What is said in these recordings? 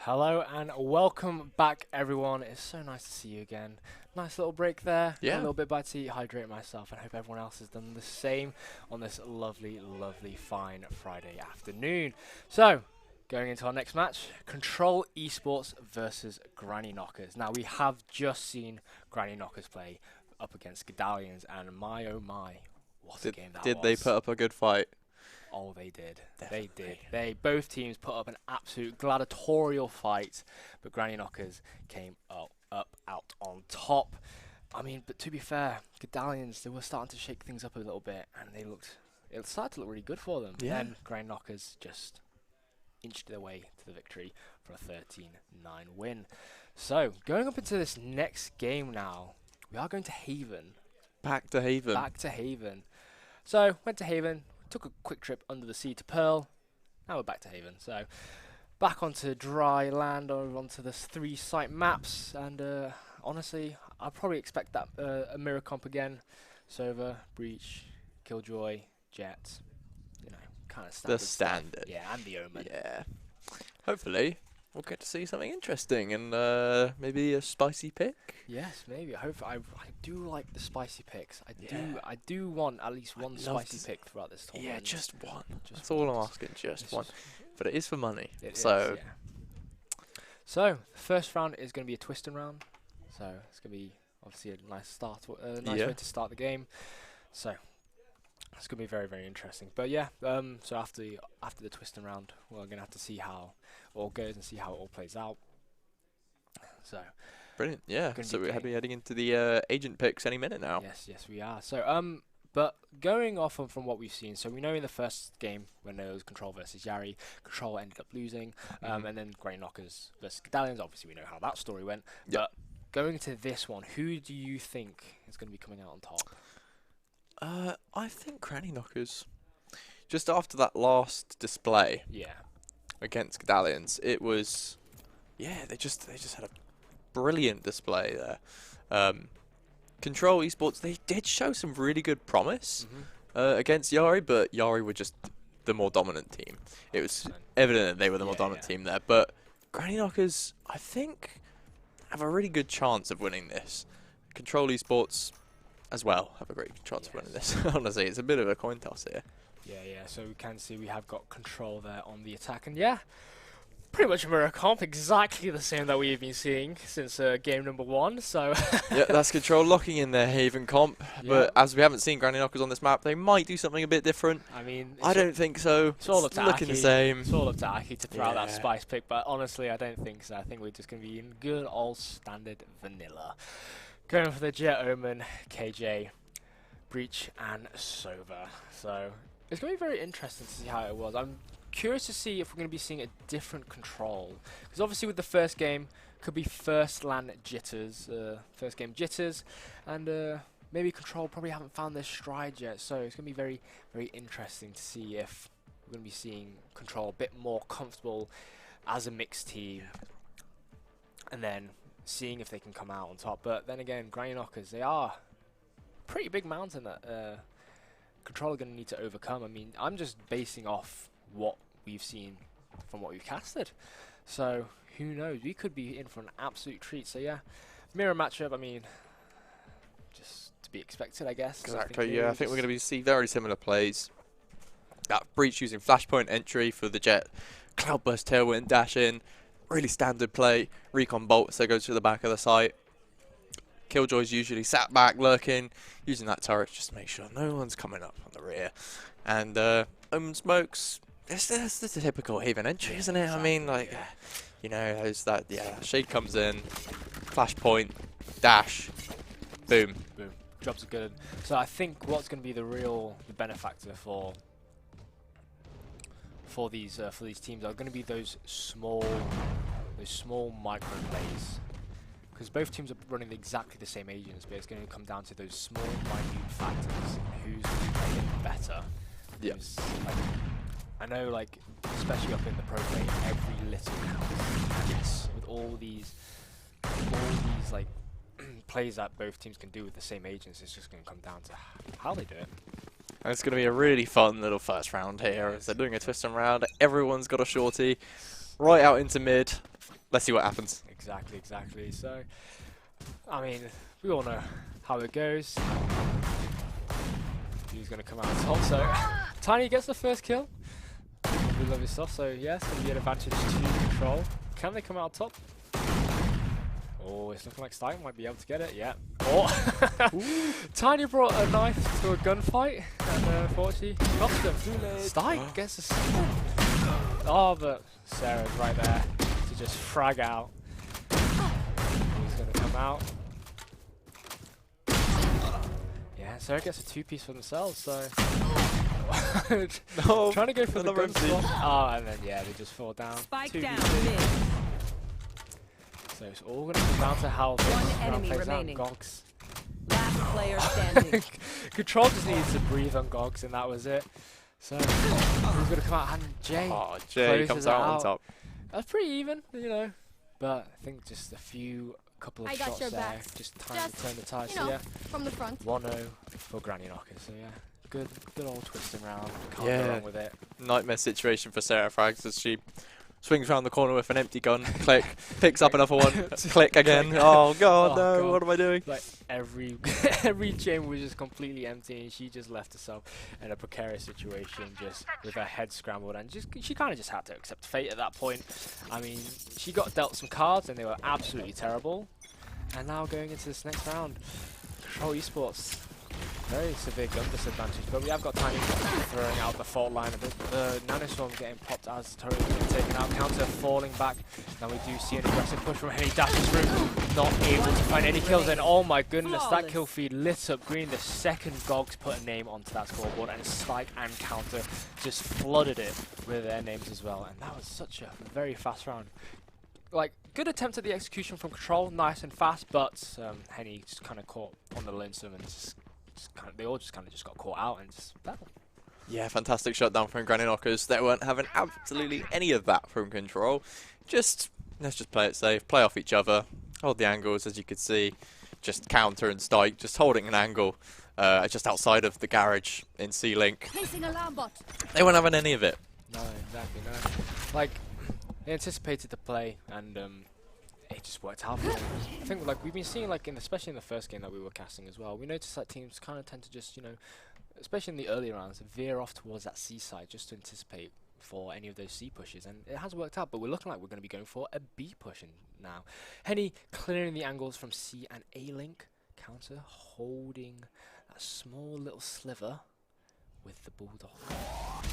Hello and welcome back, everyone. It's so nice to see you again. Nice little break there. Yeah. A little bit by tea, hydrate myself, and hope everyone else has done the same on this lovely, lovely, fine Friday afternoon. So, going into our next match, Control Esports versus Granny Knockers. Now, we have just seen Granny Knockers play up against Gadalians, and my oh my, what a game that was. Did they put up a good fight? Oh, they did. Definitely. They did. Both teams put up an absolute gladiatorial fight, but Granny Knockers came out on top. I mean, but to be fair, Gadalians, they were starting to shake things up a little bit, and it started to look really good for them. Yeah. Then Granny Knockers just inched their way to the victory for a 13-9 win. So, going up into this next game now, we are going to Haven. Back to Haven. Back to Haven. So, went to Haven. Took a quick trip under the sea to Pearl. Now we're back to Haven. So back onto dry land, or onto the 3 site maps. And honestly, I'll probably expect that a mirror comp again. Sova, Breach, Killjoy, Jet. You know, kind of standard. The standard. Stuff. Yeah, and the Omen. Yeah. Hopefully, we'll get to see something interesting and maybe a spicy pick. Yes, maybe. I do like the spicy picks. I do want at least one spicy pick throughout this tournament. Yeah, just one. Just That's all I'm asking, just one. But it is for money. It so is, yeah. So the first round is going to be a twisting round. So it's going to be obviously a nice start, way to start the game. So it's going to be very, very interesting. But yeah, so after the twisting round, we're going to have to see how it all goes and see how it all plays out. So brilliant. Yeah. Gonna So be we're game. heading into the agent picks any minute now. yes, we are. So but going off from what we've seen, so we know in the first game when it was Control versus Yari, Control ended up losing, and then Granny Knockers versus Gadalians. Obviously, we know how that story went. Yep. But going into this one, who do you think is going to be coming out on top? I think Granny Knockers. Just after that last display Yeah. against Gadalians, it was, they just had a brilliant display there. Control Esports, they did show some really good promise against Yari, but Yari were just the more dominant team. It was evident that they were the more dominant team there, but Granny Knockers, I think, have a really good chance of winning this. Control Esports as well have a great chance of winning this. Honestly, it's a bit of a coin toss here. Yeah. So we can see we have got Control there on the attack, and pretty much a mirror comp, exactly the same that we've been seeing since game number 1. So Yeah, that's Control locking in their Haven comp, but as we haven't seen Granny Knockers on this map, they might do something a bit different. I mean, I don't think so. It's all up to looking Aki. the same. It's all up to Aki to throw out that Yeah. spice pick, but honestly, I don't think so. I think we're just going to be in good old standard vanilla. Going for the Jet Omen, KJ, Breach, and Sova. So it's going to be very interesting to see how it was. I'm curious to see if we're going to be seeing a different Control, because obviously with the first game could be first land jitters, first game jitters, and maybe Control probably haven't found their stride yet. So it's going to be very, very interesting to see if we're going to be seeing Control a bit more comfortable as a mixed team, and then seeing if they can come out on top. But then again, Granny Knockers, they are a pretty big mountain that Control are going to need to overcome. I mean, I'm just basing off what we've seen from what we've casted. So who knows? We could be in for an absolute treat. So yeah, mirror matchup. I mean, just to be expected, I guess. Exactly. I think we're going to see very similar plays. That Breach using flashpoint entry for the Jet, Cloudburst tailwind dash in, really standard play. Recon bolt, so goes to the back of the site. Killjoy's usually sat back lurking, using that turret just to make sure no one's coming up on the rear. And Omen smokes. That's the typical Haven entry, isn't it? I mean, like, you know, there's that. Yeah, Shade comes in, flashpoint, dash, boom. Jobs are good. So I think what's going to be the benefactor for these teams are going to be those small micro plays, because both teams are running exactly the same agents, but it's going to come down to those small minute factors. Who's going to be playing better? Yeah. Like, I know, like, especially up in the pro play, every little counts. Yes. With all these like plays that both teams can do with the same agents, it's just going to come down to how they do it. And it's going to be a really fun little first round here. As they're doing a twist and round. Everyone's got a shorty. Right out into mid. let's see what happens. Exactly, exactly. So, I mean, we all know how it goes. Who's going to come out on top? So, Tiny gets the first kill. We love his stuff. So, yeah, it's going to be an advantage to Control. Can they come out on top? Oh, it's looking like Stike might be able to get it. Yeah. Oh, Tiny brought a knife to a gunfight, and unfortunately, lost him. Stike gets a. Oh, but Sarah's right there to just frag out. He's going to come out. Yeah, Sarah gets a 2-piece for themselves, so. No, trying to go for the gun slot. Oh, and then, yeah, they just fall down. Spike 2v2. down mid. So it's all going to come down to how this round plays remaining. out. Gogs. Last player standing. Control just needed to breathe on Gogs, and that was it. So who's going to come out? And Jay. Oh, Jay comes out on top. That's pretty even, you know. But I think just a couple of shots there, just time to turn the tide. So yeah, from the front. 1-0 for Granny Knockers. So yeah, good old twisting round. Can't go wrong with it. Nightmare situation for Sarah Frags as she swings around the corner with an empty gun. Click, picks up another one. Click again. Oh god, no! God. What am I doing? Like every chamber was just completely empty, and she just left herself in a precarious situation, just with her head scrambled, and she kind of just had to accept fate at that point. I mean, she got dealt some cards, and they were absolutely terrible. And now going into this next round, Control Esports. Very severe gun disadvantage, but we have got Tiny throwing out the fault line. The Nanostorm getting popped as the turret is being taken out. Counter falling back. Now we do see an aggressive push from Henny. Dashes through, not able to find any kills. And oh my goodness, that kill feed lit up green. The second Gogs put a name onto that scoreboard, and Spike and Counter just flooded it with their names as well. And that was such a very fast round. Like, good attempt at the execution from Control, nice and fast, but Henny just kind of caught on the lonesome and they all just kind of got caught out and just fell. Yeah, fantastic shutdown from Granny Knockers. They weren't having absolutely any of that from Control. Let's just play it safe, play off each other, hold the angles, as you could see. Just Counter and Stike just holding an angle just outside of the garage in C-Link. They weren't having any of it. No, exactly, no. Like, they anticipated the play and it just worked out for them. I think like we've been seeing like especially in the first game that we were casting as well, we noticed that teams kind of tend to just, you know, especially in the early rounds, veer off towards that C side just to anticipate for any of those C pushes, and it has worked out, but we're looking like we're going to be going for a B push now. Henny clearing the angles from C and A link. Counter holding that small little sliver with the Bulldog.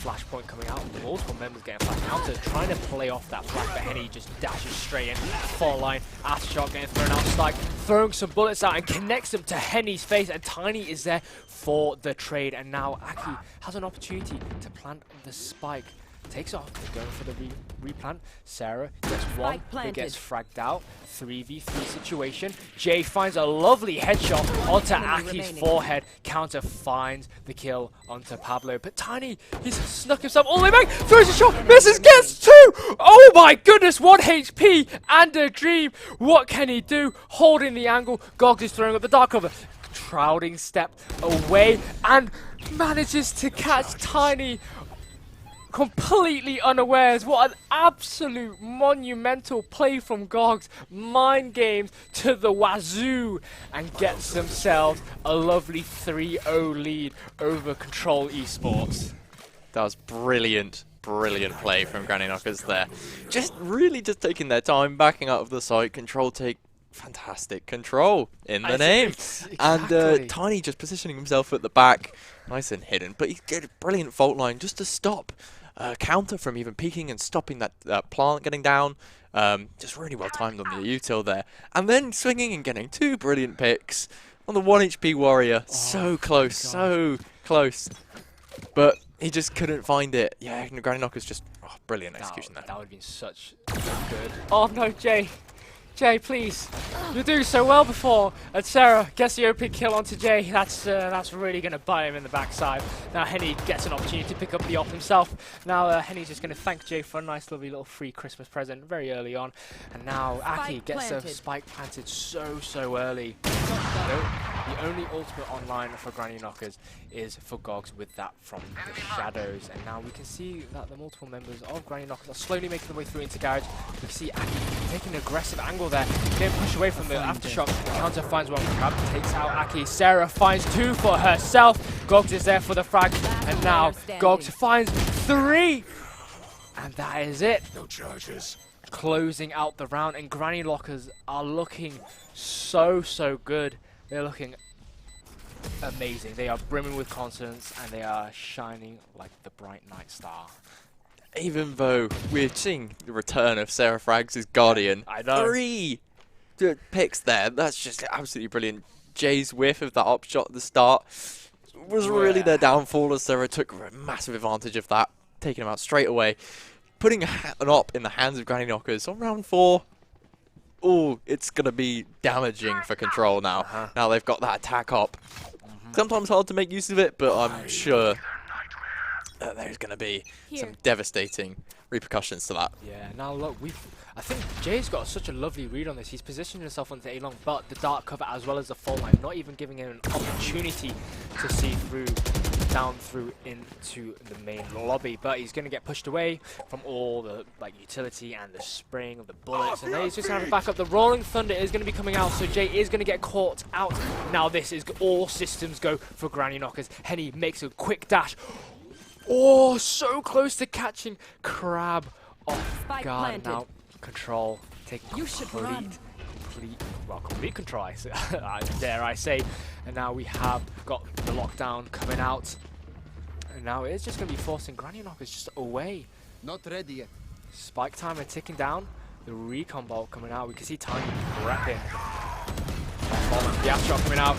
Flashpoint coming out, multiple members getting flashed. Counter trying to play off that flash, but Henny just dashes straight in. Fall line, aftershock getting thrown out. Stike throwing some bullets out and connects them to Henny's face, and Tiny is there for the trade. And now Aki has an opportunity to plant the spike. Takes off, going for the replant. Sarah gets one, who gets fragged out. 3v3 situation. Jay finds a lovely headshot onto Aki's forehead. Counter finds the kill onto Pablo. But Tiny, he's snuck himself all the way back. Throws a shot, misses, gets two! Oh my goodness, 1 HP and a dream. What can he do? Holding the angle. Gogs is throwing up the dark cover. Crowding step away and manages to catch Tiny completely unawares. What an absolute monumental play from Gogs. Mind games to the wazoo and gets themselves a lovely 3-0 lead over Control Esports. That was brilliant play from Granny Knockers there. Just taking their time, backing out of the site. Control take fantastic control in the name. Exactly. And Tiny just positioning himself at the back. Nice and hidden. But he get a brilliant fault line just to stop Counter from even peeking and stopping that plant getting down. Just really well timed on the util there. And then swinging and getting 2 brilliant picks on the 1 HP warrior. Oh, so close, so close. But he just couldn't find it. Yeah, Granny Knockers just brilliant execution there. That would have been such good. Oh no, Jay. Jay, please. You're doing so well before. And Sarah gets the open kill onto Jay. That's really going to bite him in the backside. Now Henny gets an opportunity to pick up the op himself. Now Henny's just going to thank Jay for a nice, lovely little free Christmas present very early on. And now Aki gets a spike planted so early. Nope. The only ultimate online for Granny Knockers is for Gogs with that from the shadows. And now we can see that the multiple members of Granny Knockers are slowly making their way through into Garage. We can see Aki taking an aggressive angle there, getting pushed away from the aftershock. Counter finds one, Crab takes out Aki. Sarah finds 2 for herself. Gogs is there for the frag, and now Gogs finds 3. And that is it. No charges. Closing out the round, and Granny Knockers are looking so good. They're looking amazing. They are brimming with confidence, and they are shining like the bright night star. Even though we're seeing the return of Sarah Frags' Guardian, I know. 3 picks there. That's just absolutely brilliant. Jay's whiff of that up shot at the start was really their downfall, as Sarah took a massive advantage of that, taking him out straight away, putting an op in the hands of Granny Knockers on round 4. Oh, it's going to be damaging for Control now. Now they've got that attack op. Sometimes hard to make use of it, but I'm sure that there's going to be some devastating repercussions to that. Yeah, now look, I think Jay's got such a lovely read on this. He's positioned himself onto A-Long, but the dark cover as well as the fault line, not even giving him an opportunity to see through, down through into the main lobby. But he's going to get pushed away from all the utility and the spraying of the bullets, and then he's just going to have to back up. The Rolling Thunder is going to be coming out, so Jay is going to get caught out. Now this is all systems go for Granny Knockers. Henny makes a quick dash. Oh, so close to catching Crab off guard. Now Control taking complete control, dare I say. And now we have got the lockdown coming out. And now it's just going to be forcing Granny Knockers just away. Not ready yet. Spike timer ticking down. The recon bolt coming out. We can see Tiny prepping. The aftershock coming out.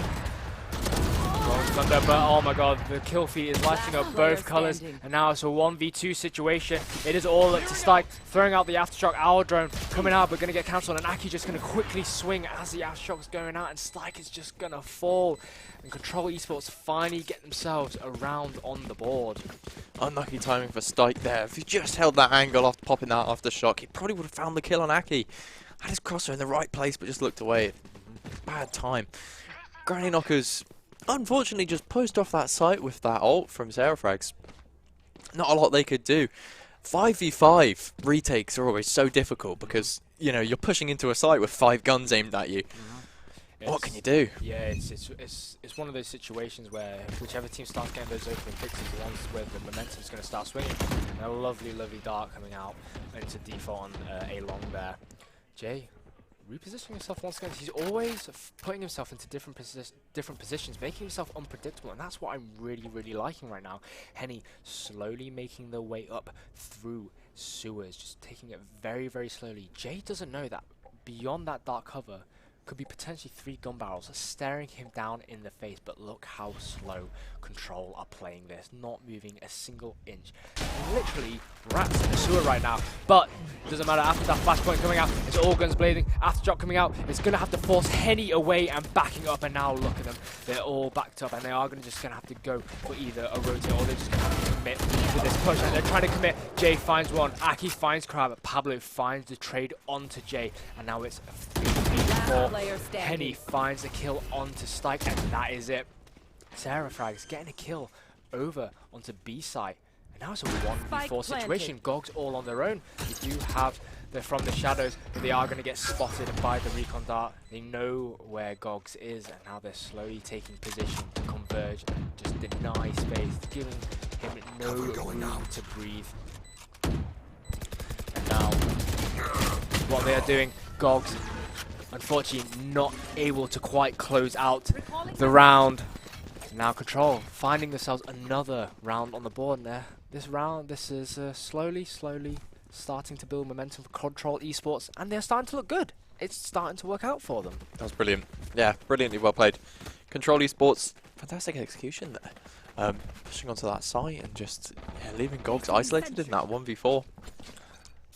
Thunder, but oh my god, the kill feed is lighting up both colors, and now it's a 1v2 situation. It is all up to Stike, throwing out the aftershock. Owl drone coming out, but going to get cancelled, and Aki just going to quickly swing as the aftershock's going out, and Stike is just going to fall. And Control Esports finally get themselves around on the board. Unlucky timing for Stike there. If he just held that angle off popping that aftershock, he probably would have found the kill on Aki. Had his crosser in the right place, but just looked away. Bad time. Granny Knockers unfortunately just pushed off that site with that ult from Zerafrags. Not a lot they could do. 5v5 retakes are always so difficult because, you know, you're pushing into a site with 5 guns aimed at you. What can you do? Yeah, it's one of those situations where whichever team starts getting those opening picks is the ones where the momentum's going to start swinging. And a lovely dart coming out into default on A-Long there. Jay, repositioning himself once again. He's always putting himself into different positions, making himself unpredictable, and that's what I'm really liking right now. Henny slowly making their way up through sewers, just taking it very slowly. Jay doesn't know that beyond that dark cover could be potentially 3 gun barrels staring him down in the face, but look how slow Control are playing this, not moving a single inch. And literally rats in the sewer right now, but doesn't matter. After that flashpoint coming out, it's all guns blazing. Aftershock coming out, it's going to have to force Henny away and backing up, and now look at them. They're all backed up, and they are just going to have to go for either a rotate, or they're just going to have to commit to this push, and they're trying to commit. Jay finds one, Aki finds Crab, Pablo finds the trade onto Jay, and now it's a 3v4. Henny finds the kill onto Stike, and that is it. Sarah Frags getting a kill over onto B site, and now it's a 1v4 situation. Gogs all on their own. They do have from the shadows, but they are going to get spotted by the recon dart. They know where Gogs is, and now they're slowly taking position to converge and just deny space, giving him no room to breathe. And now what they are doing, Gogs unfortunately not able to quite close out the round. Now Control finding themselves another round on the board there. This is slowly starting to build momentum for Control Esports, and they're starting to look good. It's starting to work out for them. That was brilliant. Yeah, brilliantly well played. Control Esports, fantastic execution there. Pushing onto that site and just leaving Gogs isolated in that 1v4.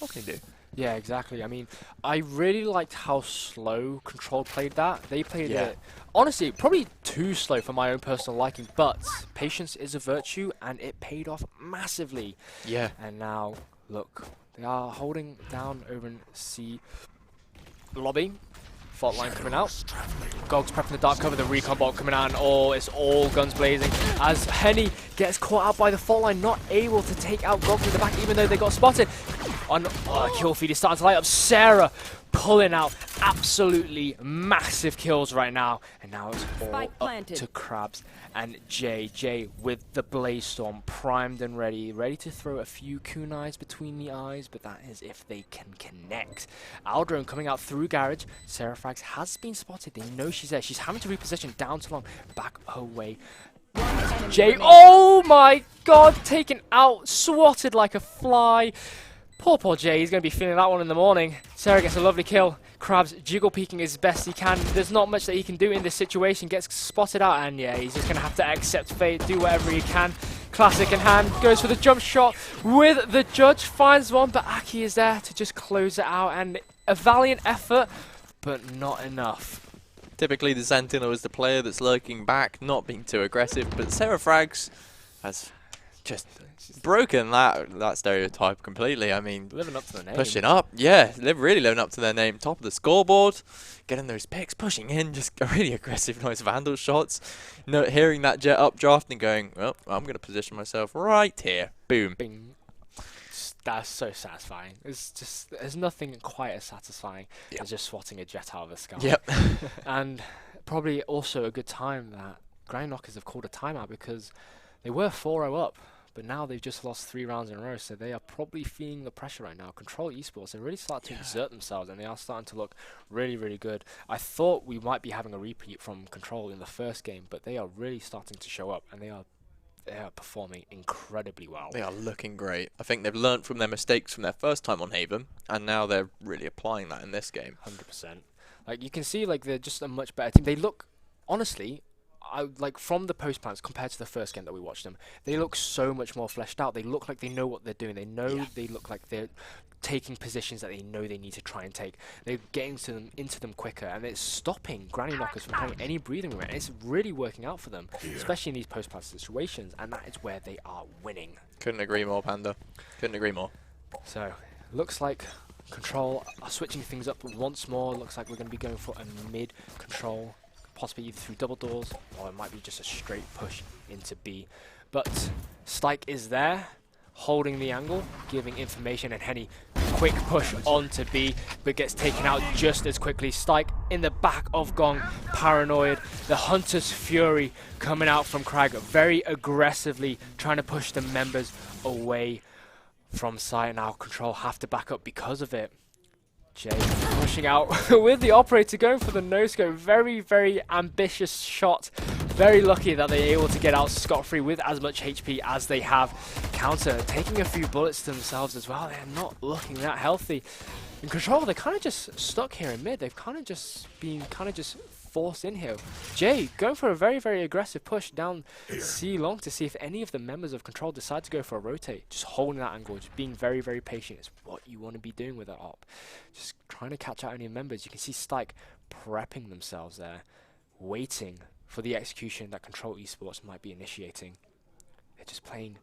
What can he do? Yeah, exactly. I mean, I really liked how slow Control played that. They played it, honestly, probably too slow for my own personal liking, but patience is a virtue, and it paid off massively. Yeah. And now, look, they are holding down over in C lobby. Fault line coming out. Gog's prepping the dark cover, the recon bolt coming out, and it's all guns blazing as Henny gets caught out by the fault line, not able to take out Gog in the back, even though they got spotted. On kill feed is starting to light up. Sarah pulling out absolutely massive kills right now, and now it's all up to Krabs and Jay with the Blaze Storm primed and ready to throw a few kunais between the eyes, but that is if they can connect. Aldrone coming out through garage. Sarah Frags has been spotted. They know she's there. She's having to reposition down to long, back away. Jay, oh my god, taken out, swatted like a fly. Poor Jay, he's going to be feeling that one in the morning. Sarah gets a lovely kill. Krabs jiggle peeking as best he can. There's not much that he can do in this situation. Gets spotted out, and yeah, he's just going to have to accept fate, do whatever he can. Classic in hand, goes for the jump shot with the judge, finds one, but Aki is there to just close it out, and a valiant effort, but not enough. Typically, the Sentinel is the player that's lurking back, not being too aggressive, but Sarah Frags has just broken that stereotype completely. I mean, living up to the name. Pushing up, yeah, they're really living up to their name. Top of the scoreboard, getting those picks, pushing in, just really aggressive, nice vandal shots. Hearing that jet updraft and going, well, I'm going to position myself right here. Boom. Bing. That's so satisfying. There's nothing quite as satisfying as just swatting a jet out of the sky. Yep. And probably also a good time that Grind Knockers have called a timeout, because they were 4-0 up, but now they've just lost 3 rounds in a row, so they are probably feeling the pressure right now. Control Esports, they really start to exert themselves, and they are starting to look really, really good. I thought we might be having a repeat from Control in the first game, but they are really starting to show up, and they are performing incredibly well. They are looking great. I think they've learnt from their mistakes from their first time on Haven, and now they're really applying that in this game. 100%. Like, you can see, like, they're just a much better team. They look, honestly, like from the post plans compared to the first game that we watched them, they look so much more fleshed out. They look like they know what they're doing. They know they look like they're taking positions that they know they need to try and take. They're getting into them quicker, and it's stopping Granny Knockers from having any breathing room. And it's really working out for them, especially in these post plan situations, and that is where they are winning. Couldn't agree more, Panda. Couldn't agree more. So, looks like Control are switching things up once more. Looks like we're going to be going for a mid Control, possibly either through double doors, or it might be just a straight push into B. But Stike is there, holding the angle, giving information, and Henny quick push onto B, but gets taken out just as quickly. Stike in the back of Gong, paranoid. The Hunter's Fury coming out from Crag, very aggressively trying to push the members away from site. Now Control have to back up because of it. Jay pushing out with the operator, going for the no-scope. Very, very ambitious shot. Very lucky that they're able to get out scot-free with as much HP as they have. Counter taking a few bullets to themselves as well. They're not looking that healthy. In Control, they're kind of just stuck here in mid. They've kind of just been forced in here. Jay going for a very, very aggressive push down C long to see if any of the members of Control decide to go for a rotate. Just holding that angle, just being very, very patient. It's what you want to be doing with that op. Just trying to catch out any members. You can see Stike prepping themselves there, waiting for the execution that Control Esports might be initiating. They're just playing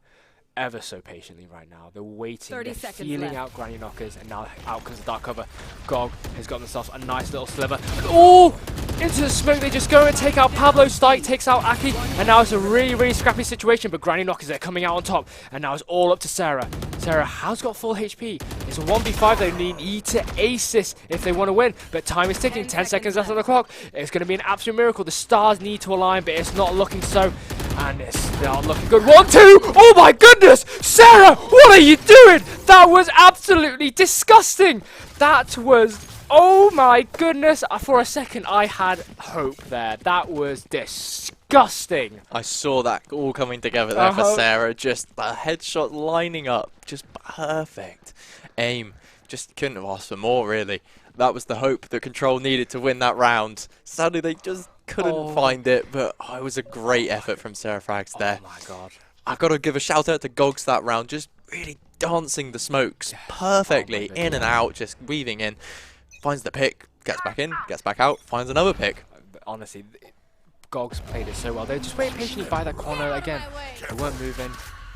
ever so patiently right now. They're waiting, they're feeling out Granny Knockers, and now out comes the dark cover. Gog has got themselves a nice little sliver. Oh! Into the smoke, they just go and take out Pablo. Stike takes out Aki, and now it's a really, really scrappy situation, but Granny Knockers are coming out on top, and now it's all up to Sarah. Sarah has got full HP. It's a 1v5, they need to ace this if they want to win, but time is ticking, 10 seconds left on the clock. It's going to be an absolute miracle. The stars need to align, but it's not looking so, and it's not looking good. 1-2! Oh my goodness! Sarah, what are you doing? That was absolutely disgusting! That was... Oh my goodness, for a second I had hope there. That was disgusting. I saw that all coming together there for Sarah. Just a headshot lining up. Just perfect. Aim. Just couldn't have asked for more, really. That was the hope that Control needed to win that round. Sadly, they just couldn't find it, but it was a great effort from Sarah Frags there. Oh my god. I've got to give a shout out to Gogs that round. Just really dancing the smokes perfectly. In and out, just weaving in. Finds the pick, gets back in, gets back out, finds another pick. Honestly, Gogs played it so well. They're just waiting patiently by that corner again. They weren't moving.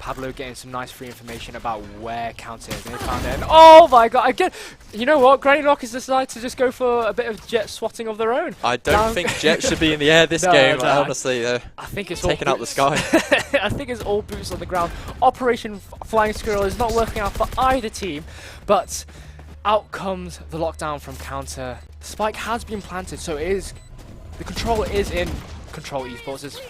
Pablo getting some nice free information about where Counter is, and they found it. And oh my god! Again, you know what? Granny Knockers decided to just go for a bit of jet swatting of their own. I don't think Jet should be in the air this game. No, Honestly, I think it's taking all out the sky. I think it's all boots on the ground. Operation Flying Squirrel is not working out for either team, but out comes the lockdown from Counter. Spike has been planted, so the control is in Control Esports is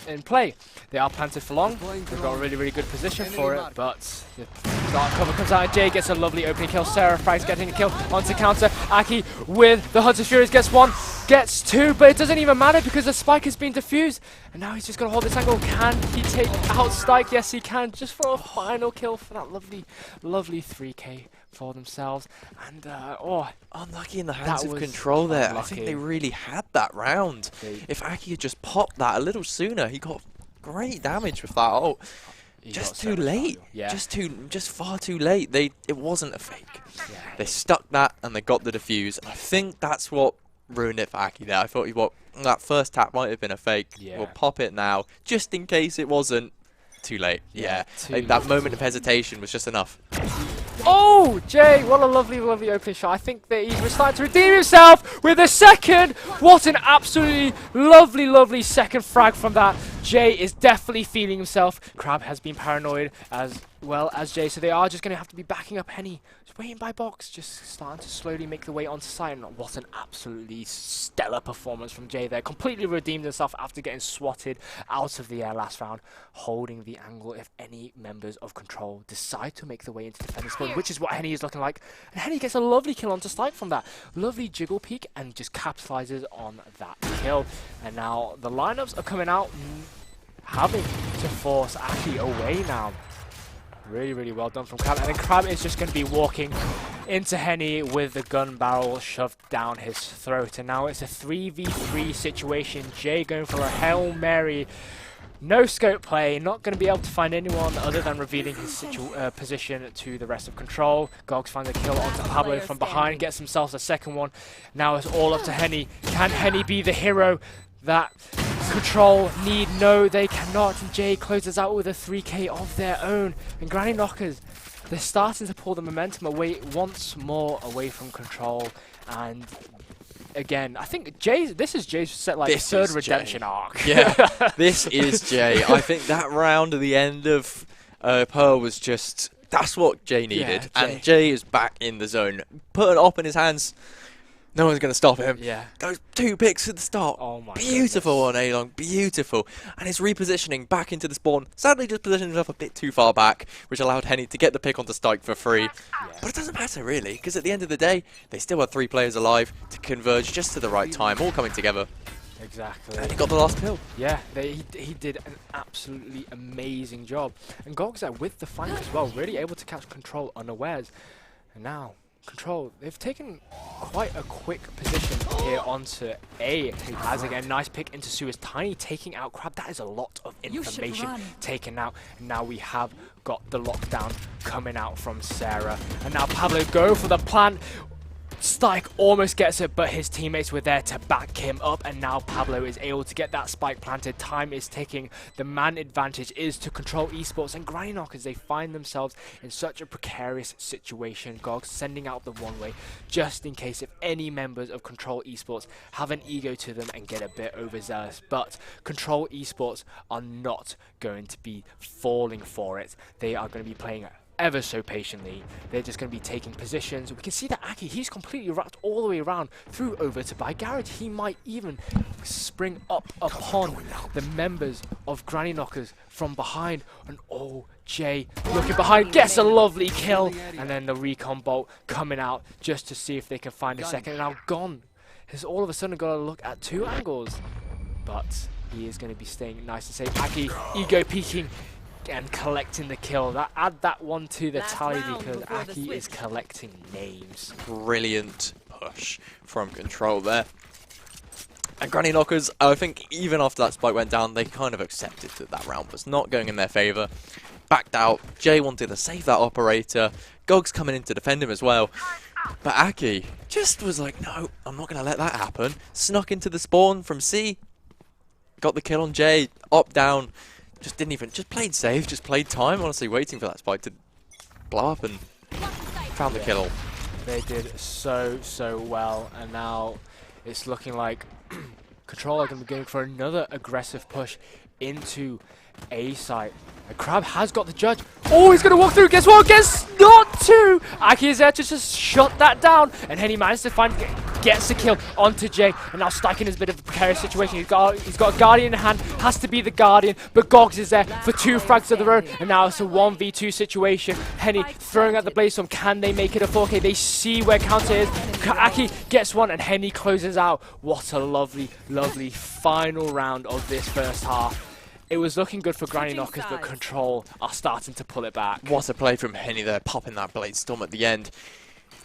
in play. They are planted for long. They've got a really, really good position for it, but the dark cover comes out. Jay gets a lovely opening kill. Sarah Frags getting a kill onto Counter. Aki with the Hunter's Furies gets one, gets two, but it doesn't even matter because the spike has been defused. And now he's just going to hold this angle. Can he take out Stike? Yes, he can, just for a final kill for that lovely, lovely 3k for themselves. And, unlucky in the hands of Control there. Unlucky. I think they really had that round. If Aki had just popped that a little sooner, he got great damage with that ult. Just too late. Yeah. Just far too late. It wasn't a fake. Yeah. They stuck that and they got the defuse. I think that's what ruined it for Aki there. I thought that first tap might have been a fake. Yeah. We'll pop it now, just in case it wasn't. Too late. Yeah. Too That late. moment of hesitation was just enough. Oh, Jay, what a lovely, lovely opening shot. I think that he's starting to redeem himself with a second. What an absolutely lovely, lovely second frag from that. Jay is definitely feeling himself. Crab has been paranoid as well as Jay, so they are just going to have to be backing up Henny. Just waiting by box, just starting to slowly make the way onto site. And what an absolutely stellar performance from Jay there. Completely redeemed himself after getting swatted out of the air last round, holding the angle if any members of Control decide to make the way into defender spawn, which is what Henny is looking like. And Henny gets a lovely kill onto Stike from that. Lovely jiggle peek and just capitalizes on that kill. And now the lineups are coming out, having to force Aki away now. Really, really well done from Crab. And then Crab is just going to be walking into Henny with the gun barrel shoved down his throat. And now it's a 3v3 situation. Jay going for a Hail Mary. No scope play, not going to be able to find anyone other than revealing his position to the rest of Control. Gogs finds a kill onto Pablo from behind, gets himself a second one. Now it's all up to Henny. Can Henny be the hero that Control need? No, they cannot. And Jay closes out with a 3k of their own. And Granny Knockers, they're starting to pull the momentum away once more away from Control. And again, I think this is Jay's third redemption arc. Yeah, this is Jay. I think that round at the end of Pearl was just, that's what Jay needed. Yeah, and Jay is back in the zone. Put an op in his hands. No one's going to stop him. Yeah. Those 2 picks at the start. Oh my beautiful on A-Long. Beautiful. And his repositioning back into the spawn. Sadly just positioned himself a bit too far back, which allowed Henny to get the pick onto Stike for free. Yeah. But it doesn't matter really, because at the end of the day, they still had 3 players alive to converge just to the right time, all coming together. Exactly. And he got the last kill. Yeah, he did an absolutely amazing job. And Gogs there with the flank as well, really able to catch Control unawares. And now Control, they've taken quite a quick position here onto A. As again, nice pick into Suez. Tiny taking out Crab. That is a lot of information taken out. And now we have got the lockdown coming out from Sarah. And now Pablo go for the plant. Stike almost gets it, but his teammates were there to back him up, and now Pablo is able to get that spike planted. Time is ticking. The man advantage is to Control Esports, and Granny Knockers, they find themselves in such a precarious situation. Gogs sending out the one-way just in case if any members of Control Esports have an ego to them and get a bit overzealous. But Control Esports are not going to be falling for it. They are going to be playing ever so patiently. They're just going to be taking positions. We can see that Aki, he's completely wrapped all the way around through over to buy Garage. He might even spring up upon the members of Granny Knockers from behind. And oh, Jay looking behind, gets a lovely kill. And then the recon bolt coming out just to see if they can find a second. And now Gone has all of a sudden got to look at 2 angles. But he is going to be staying nice and safe. Aki, ego peeking and collecting the kill. Add that one to the tally because Aki is collecting names. Brilliant push from Control there. And Granny Knockers, I think even after that spike went down, they kind of accepted that that round was not going in their favour. Backed out. Jay wanted to save that operator. Gog's coming in to defend him as well. But Aki just was like, no, I'm not going to let that happen. Snuck into the spawn from C. Got the kill on Jay. Op down. just didn't even, just played safe, just played time, honestly, waiting for that spike to blow up and found the kill. They did so well, and now it's looking like Control are going to be going for another aggressive push into A site. And Crab has got the judge. Oh, he's going to walk through. Guess what? Guess not to. Aki is there to just shut that down. And Henny manages to gets the kill onto Jay. And now Steichen is a bit of a precarious situation. He's got a Guardian in hand. Has to be the Guardian. But Gogs is there for 2 frags of the road. And now it's a 1v2 situation. Henny throwing out the Blaze Storm. Can they make it a 4K? They see where counter is. Aki gets one and Henny closes out. What a lovely, lovely final round of this first half. It was looking good for Granny Knockers, but Control are starting to pull it back. What a play from Henny there, popping that Blade Storm at the end.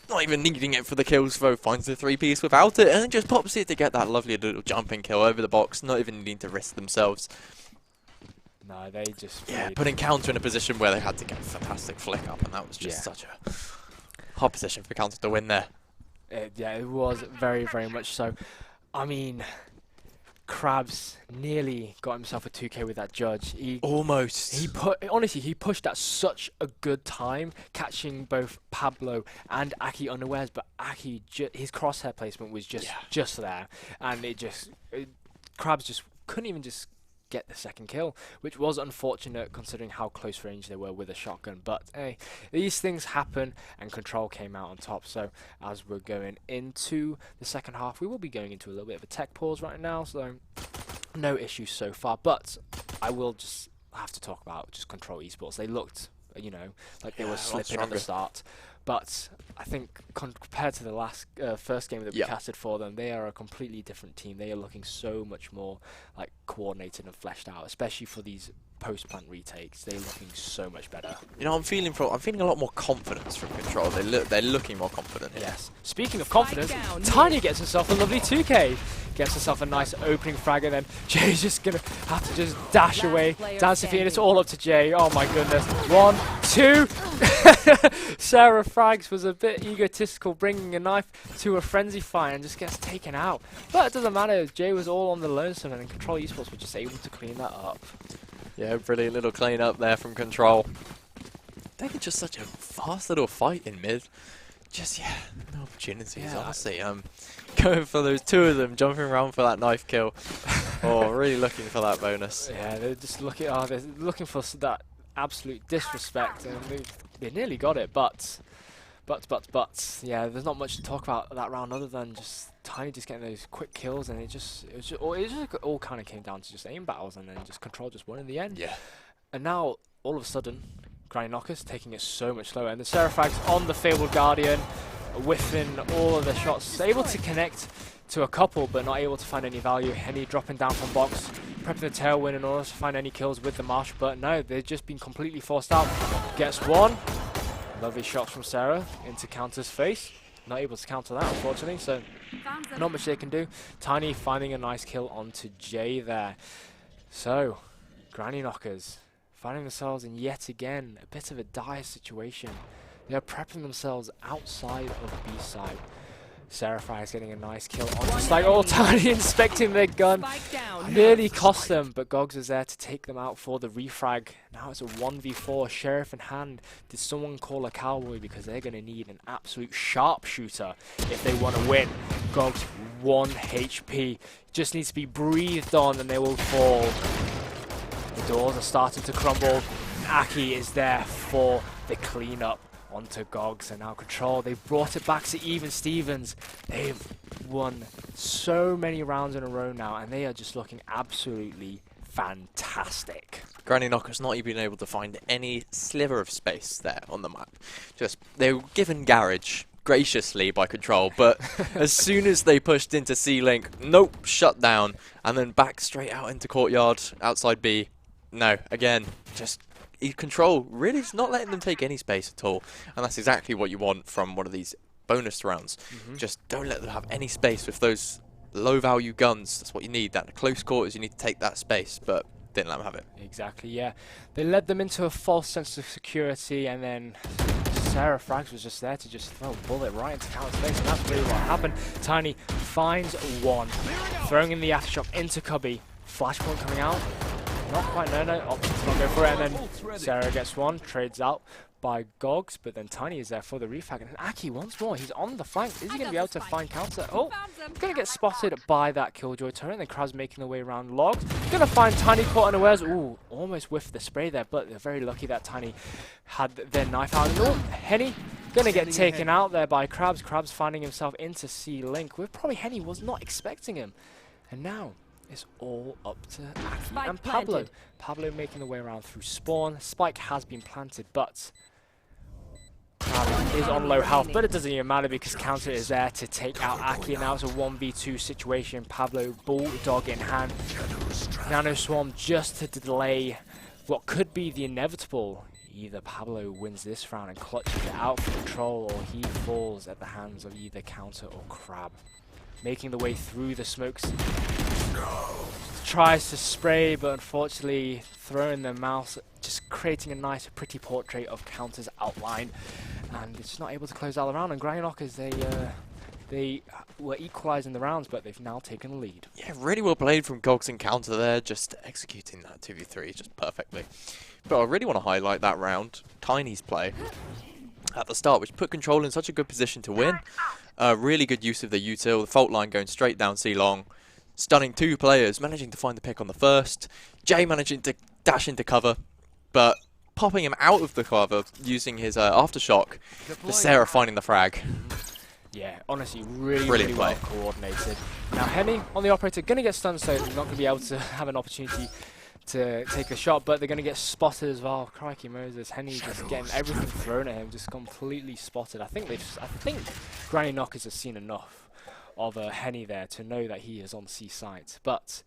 Not even needing it for the kills, though. Finds the 3-piece without it, and then just pops it to get that lovely little jumping kill over the box, not even needing to risk themselves. No, they just... Yeah, putting Counter in a position where they had to get a fantastic flick up, and that was just such a hard position for Counter to win there. Yeah, it was very, very much so. I mean... Krabs nearly got himself a 2K with that judge. Almost. He pushed at such a good time, catching both Pablo and Aki unawares. But Aki, his crosshair placement was just there, and Krabs just couldn't even just get the second kill, which was unfortunate considering how close range they were with a shotgun. But hey, these things happen, and Control came out on top. So as we're going into the second half, we will be going into a little bit of a tech pause right now, so no issues so far. But I will just have to talk about just Control Esports. They looked, you know, like they were slipping at the start. But I think compared to the first game that we casted for them, they are a completely different team. They are looking so much more like coordinated and fleshed out, especially for these post-plant retakes. They're looking so much better. You know, I'm feeling a lot more confidence from Control. They're looking more confident here. Yes. Speaking of confidence, Tiny gets himself a lovely 2K. Gets himself a nice opening frag, and then Jay's just gonna have to just dash away. Dancing feet, and it's all up to Jay. Oh my goodness. 1, 2. Sarah Frags was a bit egotistical, bringing a knife to a frenzy fire and just gets taken out. But it doesn't matter. Jay was all on the lonesome, and Control Esports were just able to clean that up. Yeah, brilliant little clean up there from Control. Taking just such a fast little fight in mid. Just, no opportunities, honestly. Going for those 2 of them, jumping around for that knife kill. Really looking for that bonus. Yeah, they're just looking, they're looking for that absolute disrespect, and they nearly got it, but, yeah, there's not much to talk about that round other than just Tiny just getting those quick kills, and it all kind of came down to just aim battles, and then just Control just won in the end. Yeah. And now, all of a sudden, Granny Knockers taking it so much slower, and the Seraphags on the Fabled Guardian, whiffing all of the shots, able to connect to a couple, but not able to find any value. Henny dropping down from box, prepping the tailwind in order to find any kills with the Marsh, but no, they've just been completely forced out. Gets one. Lovely shots from Sarah into Counter's face. Not able to counter that, unfortunately, so not much they can do. Tiny finding a nice kill onto Jay there. So, Granny Knockers finding themselves in yet again a bit of a dire situation. They're prepping themselves outside of B side. Seraphire is getting a nice kill on just like all Tiny inspecting their gun. Nearly cost them, but Gogs is there to take them out for the refrag. Now it's a 1v4, Sheriff in hand. Did someone call a cowboy, because they're going to need an absolute sharpshooter if they want to win. Gogs 1 HP. Just needs to be breathed on and they will fall. The doors are starting to crumble. Aki is there for the cleanup onto Gogs, and now Control. They've brought it back to even Stevens. They've won so many rounds in a row now, and they are just looking absolutely fantastic. Granny Knockers not even able to find any sliver of space there on the map. Just, they were given garage graciously by Control, but as soon as they pushed into C-Link, nope, shut down, and then back straight out into Courtyard, outside B. No, again, just Control really is not letting them take any space at all, and that's exactly what you want from one of these bonus rounds. Just don't let them have any space with those low value guns. That's what you need. That close quarters, you need to take that space, but didn't let them have it. Exactly, yeah. They led them into a false sense of security, and then Sarah Frags was just there to just throw a bullet right into Counter's face, and that's really what happened. Tiny finds one, throwing in the aftershock into Cubby. Flashpoint coming out. Not quite, no, options not go for it, and then Sarah gets one, trades out by Gogs, but then Tiny is there for the refag, and Aki once more, he's on the flank. Is he going to be able to find counter? Oh, going to get spotted by that Killjoy turret, and then Krabs making the way around Logs. Going to find Tiny caught unawares. Ooh, almost whiffed the spray there, but they're very lucky that Tiny had their knife out. And oh, Henny going to get taken out there by Krabs. Krabs finding himself into C-Link, where probably Henny was not expecting him. And now it's all up to Aki and Pablo. Planted. Pablo making the way around through spawn. Spike has been planted, but Krabs is on low health, but it doesn't even matter because counter is there to take out Aki. And now it's a 1v2 situation. Pablo bulldog in hand. Nano Swarm just to delay what could be the inevitable. Either Pablo wins this round and clutches it out for control, or he falls at the hands of either counter or Crab. Making the way through the smokes. Tries to spray, but unfortunately throwing the mouse, just creating a nice pretty portrait of counter's outline, and it's not able to close out the round. And Granny Knockers, they were equalising the rounds, but they've now taken the lead. Yeah, really well played from Gogs and counter there, just executing that 2v3 just perfectly. But I really want to highlight that round, Tiny's play at the start, which put Control in such a good position to win. Really good use of the util, the fault line going straight down C-Long, stunning two players, managing to find the pick on the first, Jay managing to dash into cover, but popping him out of the cover using his aftershock, the Sarah finding the frag. Yeah, honestly, really well coordinated. Now Henny on the operator, going to get stunned, so they're not going to be able to have an opportunity to take a shot, but they're going to get spotted as well. Crikey Moses, Henny just getting everything thrown at him, just completely spotted. I think Granny Knockers has seen enough of Henny there to know that he is on C site, but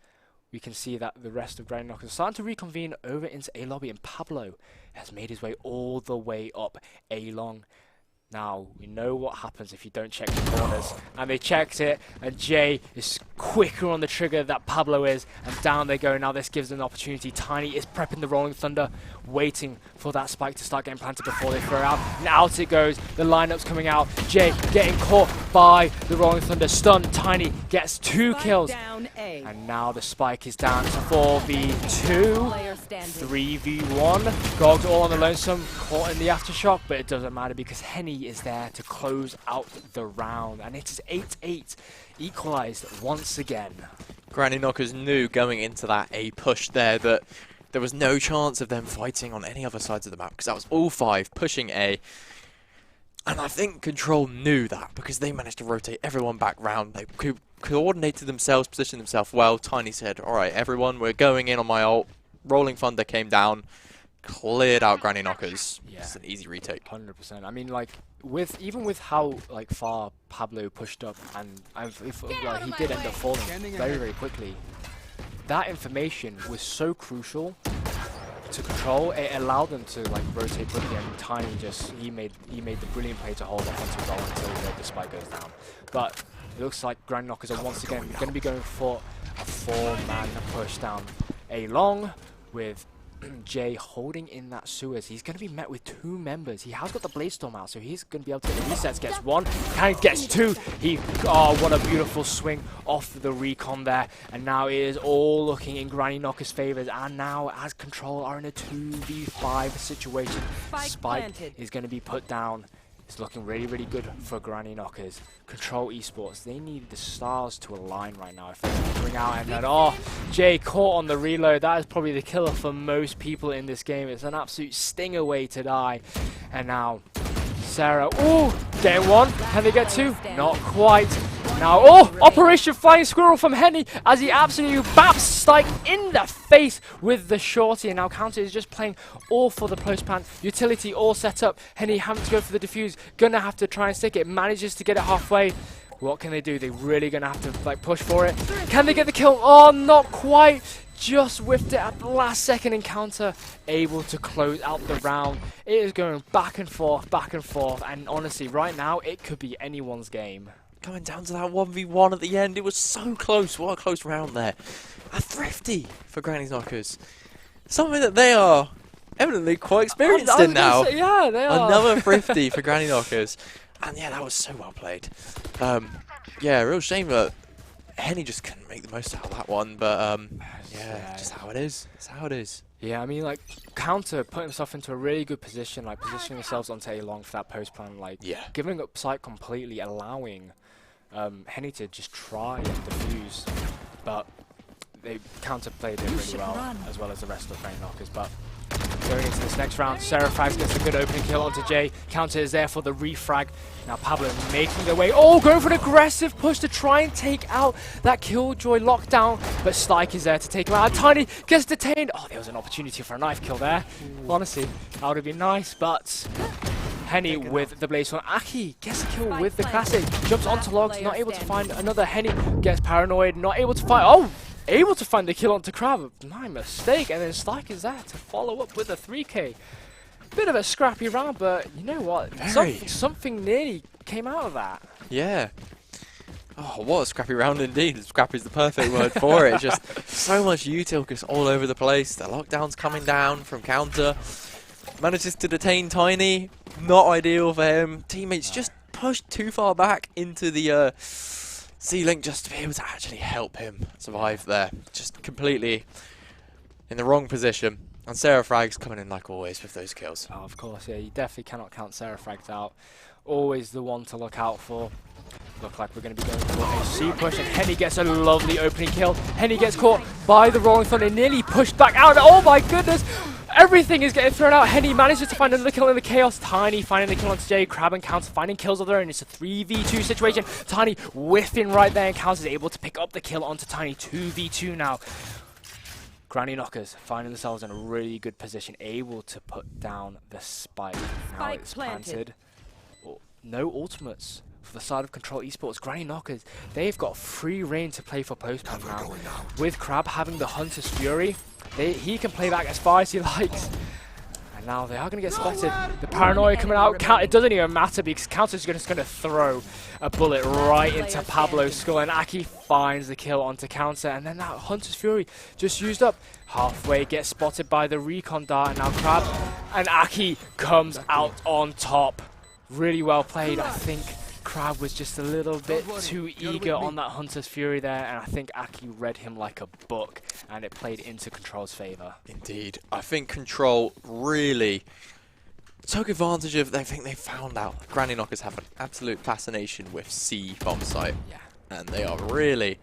we can see that the rest of Granny Knockers are starting to reconvene over into A lobby, and Pablo has made his way all the way up A long. Now, we know what happens if you don't check the corners. And they checked it, and Jay is quicker on the trigger that Pablo is. And down they go. Now this gives them an opportunity. Tiny is prepping the Rolling Thunder, waiting for that spike to start getting planted before they throw it out. And out it goes. The lineup's coming out. Jay getting caught by the Rolling Thunder. Stunned. Tiny gets 2 kills. Down A. And now the spike is down to 4v2. Player standing. 3v1. Gogs all on the lonesome, caught in the aftershock, but it doesn't matter because Henny is there to close out the round. And it is 8-8, equalised once again. Granny Knockers knew going into that A push there that there was no chance of them fighting on any other sides of the map, because that was all 5 pushing A. And I think Control knew that because they managed to rotate everyone back round. They coordinated themselves, positioned themselves well. Tiny said, alright everyone, we're going in on my ult. Rolling Thunder came down, cleared out Granny Knockers. Yeah. It's an easy retake. 100%. I mean, like, even with how far Pablo pushed up, and he did end up falling very quickly, that information was so crucial to Control. It allowed them to rotate quickly, and Tiny he made the brilliant play to hold offensive goal until the spike goes down. But it looks like Grand Knockers are once again going to be going for a 4-man push down A long, with Jay holding in that sewers. He's going to be met with 2 members. He has got the Blaze Storm out, so he's going to be able to get the resets. Gets 1, and gets 2. What a beautiful swing off the recon there. And now it is all looking in Granny Knocker's favors. And now, as Control are in a 2v5 situation, Spike is going to be put down. It's looking really good for Granny Knockers. Control Esports, they need the stars to align right now if they can bring out, and then Jay caught on the reload. That is probably the killer for most people in this game. It's an absolute stinger way to die. And now Sarah, getting 1. Can they get 2? Not quite. Now, Operation Flying Squirrel from Henny as he absolutely baps Spike in the face with the shorty. And now Counter is just playing all for the post plant. Utility all set up. Henny having to go for the defuse. Gonna have to try and stick it. Manages to get it halfway. What can they do? They're really gonna have to push for it. Can they get the kill? Oh, not quite. Just whiffed it at the last second encounter, able to close out the round. It is going back and forth, and honestly, right now, it could be anyone's game. Coming down to that 1v1 at the end, it was so close. What a close round there. A thrifty for Granny Knockers. Something that they are evidently quite experienced in now. Yeah, they are. Another thrifty for Granny Knockers. And yeah, that was so well played. Yeah, real shame that Henny just couldn't make the most out of that one, but yeah, Yeah. just how it is. It's how it is. Yeah, I mean, like, Counter put himself into a really good position, like, positioning themselves onto A-Long for that post plan, like, Yeah. giving up site completely, allowing Henny to just try and defuse, but they Counter played it really well as the rest of the Frank Knockers, but going into this next round, Seraphax gets a good opening kill onto Jay. Counter is there for the refrag. Now Pablo making their way. Oh, going for an aggressive push to try and take out that Killjoy lockdown. But Stike is there to take him out. Tiny gets detained. Oh, there was an opportunity for a knife kill there. Honestly, that would have been nice, but Henny with the Blaze one. Aki gets a kill with the classic. Jumps onto logs, not able to find another. Henny gets paranoid, not able to find. Oh! Able to find the kill onto Crab. My mistake. And then Stike is there to follow up with a 3k. Bit of a scrappy round, but you know what? Something nearly came out of that. Yeah. Oh, what a scrappy round indeed. Scrappy is the perfect word for it. Just so much util just all over the place. The lockdown's coming down from Counter. Manages to detain Tiny. Not ideal for him. Teammates just pushed too far back into the C-Link just to be able to actually help him survive there. Just completely in the wrong position. And Seraphrag's coming in like always with those kills. Oh, of course, yeah. You definitely cannot count Seraphrag's out. Always the one to look out for. Look like we're going to be going for a C push, and Henny gets a lovely opening kill. Henny gets caught by the Rolling Thunder, nearly pushed back out. Oh my goodness! Everything is getting thrown out. Henny manages to find another kill in the chaos. Tiny finding the kill onto Jay. Crab and Counter finding kills of their own. It's a 3v2 situation. Tiny whiffing right there, and Counter is able to pick up the kill onto Tiny. 2v2 now. Granny Knockers finding themselves in a really good position, able to put down the spike. Now it's planted. Oh, no ultimates for the side of Control Esports. Granny Knockers, they've got free reign to play for post-plan now. With Crab having the Hunter's Fury, he can play back as far as he likes. And now they are going to get spotted. The paranoia coming out. It doesn't even matter because Counter's just going to throw a bullet right into Pablo's skull. And Aki finds the kill onto Counter. And then that Hunter's Fury just used up. Halfway, gets spotted by the Recon Dart. And now Crab and Aki comes out on top. Really well played. I think Crab was just a little bit too eager on that Hunter's Fury there, and I think Aki read him like a book, and it played into Control's favour. Indeed. I think Control really took advantage of, I think they found out Granny Knockers have an absolute fascination with C bomb site. Yeah. And they are really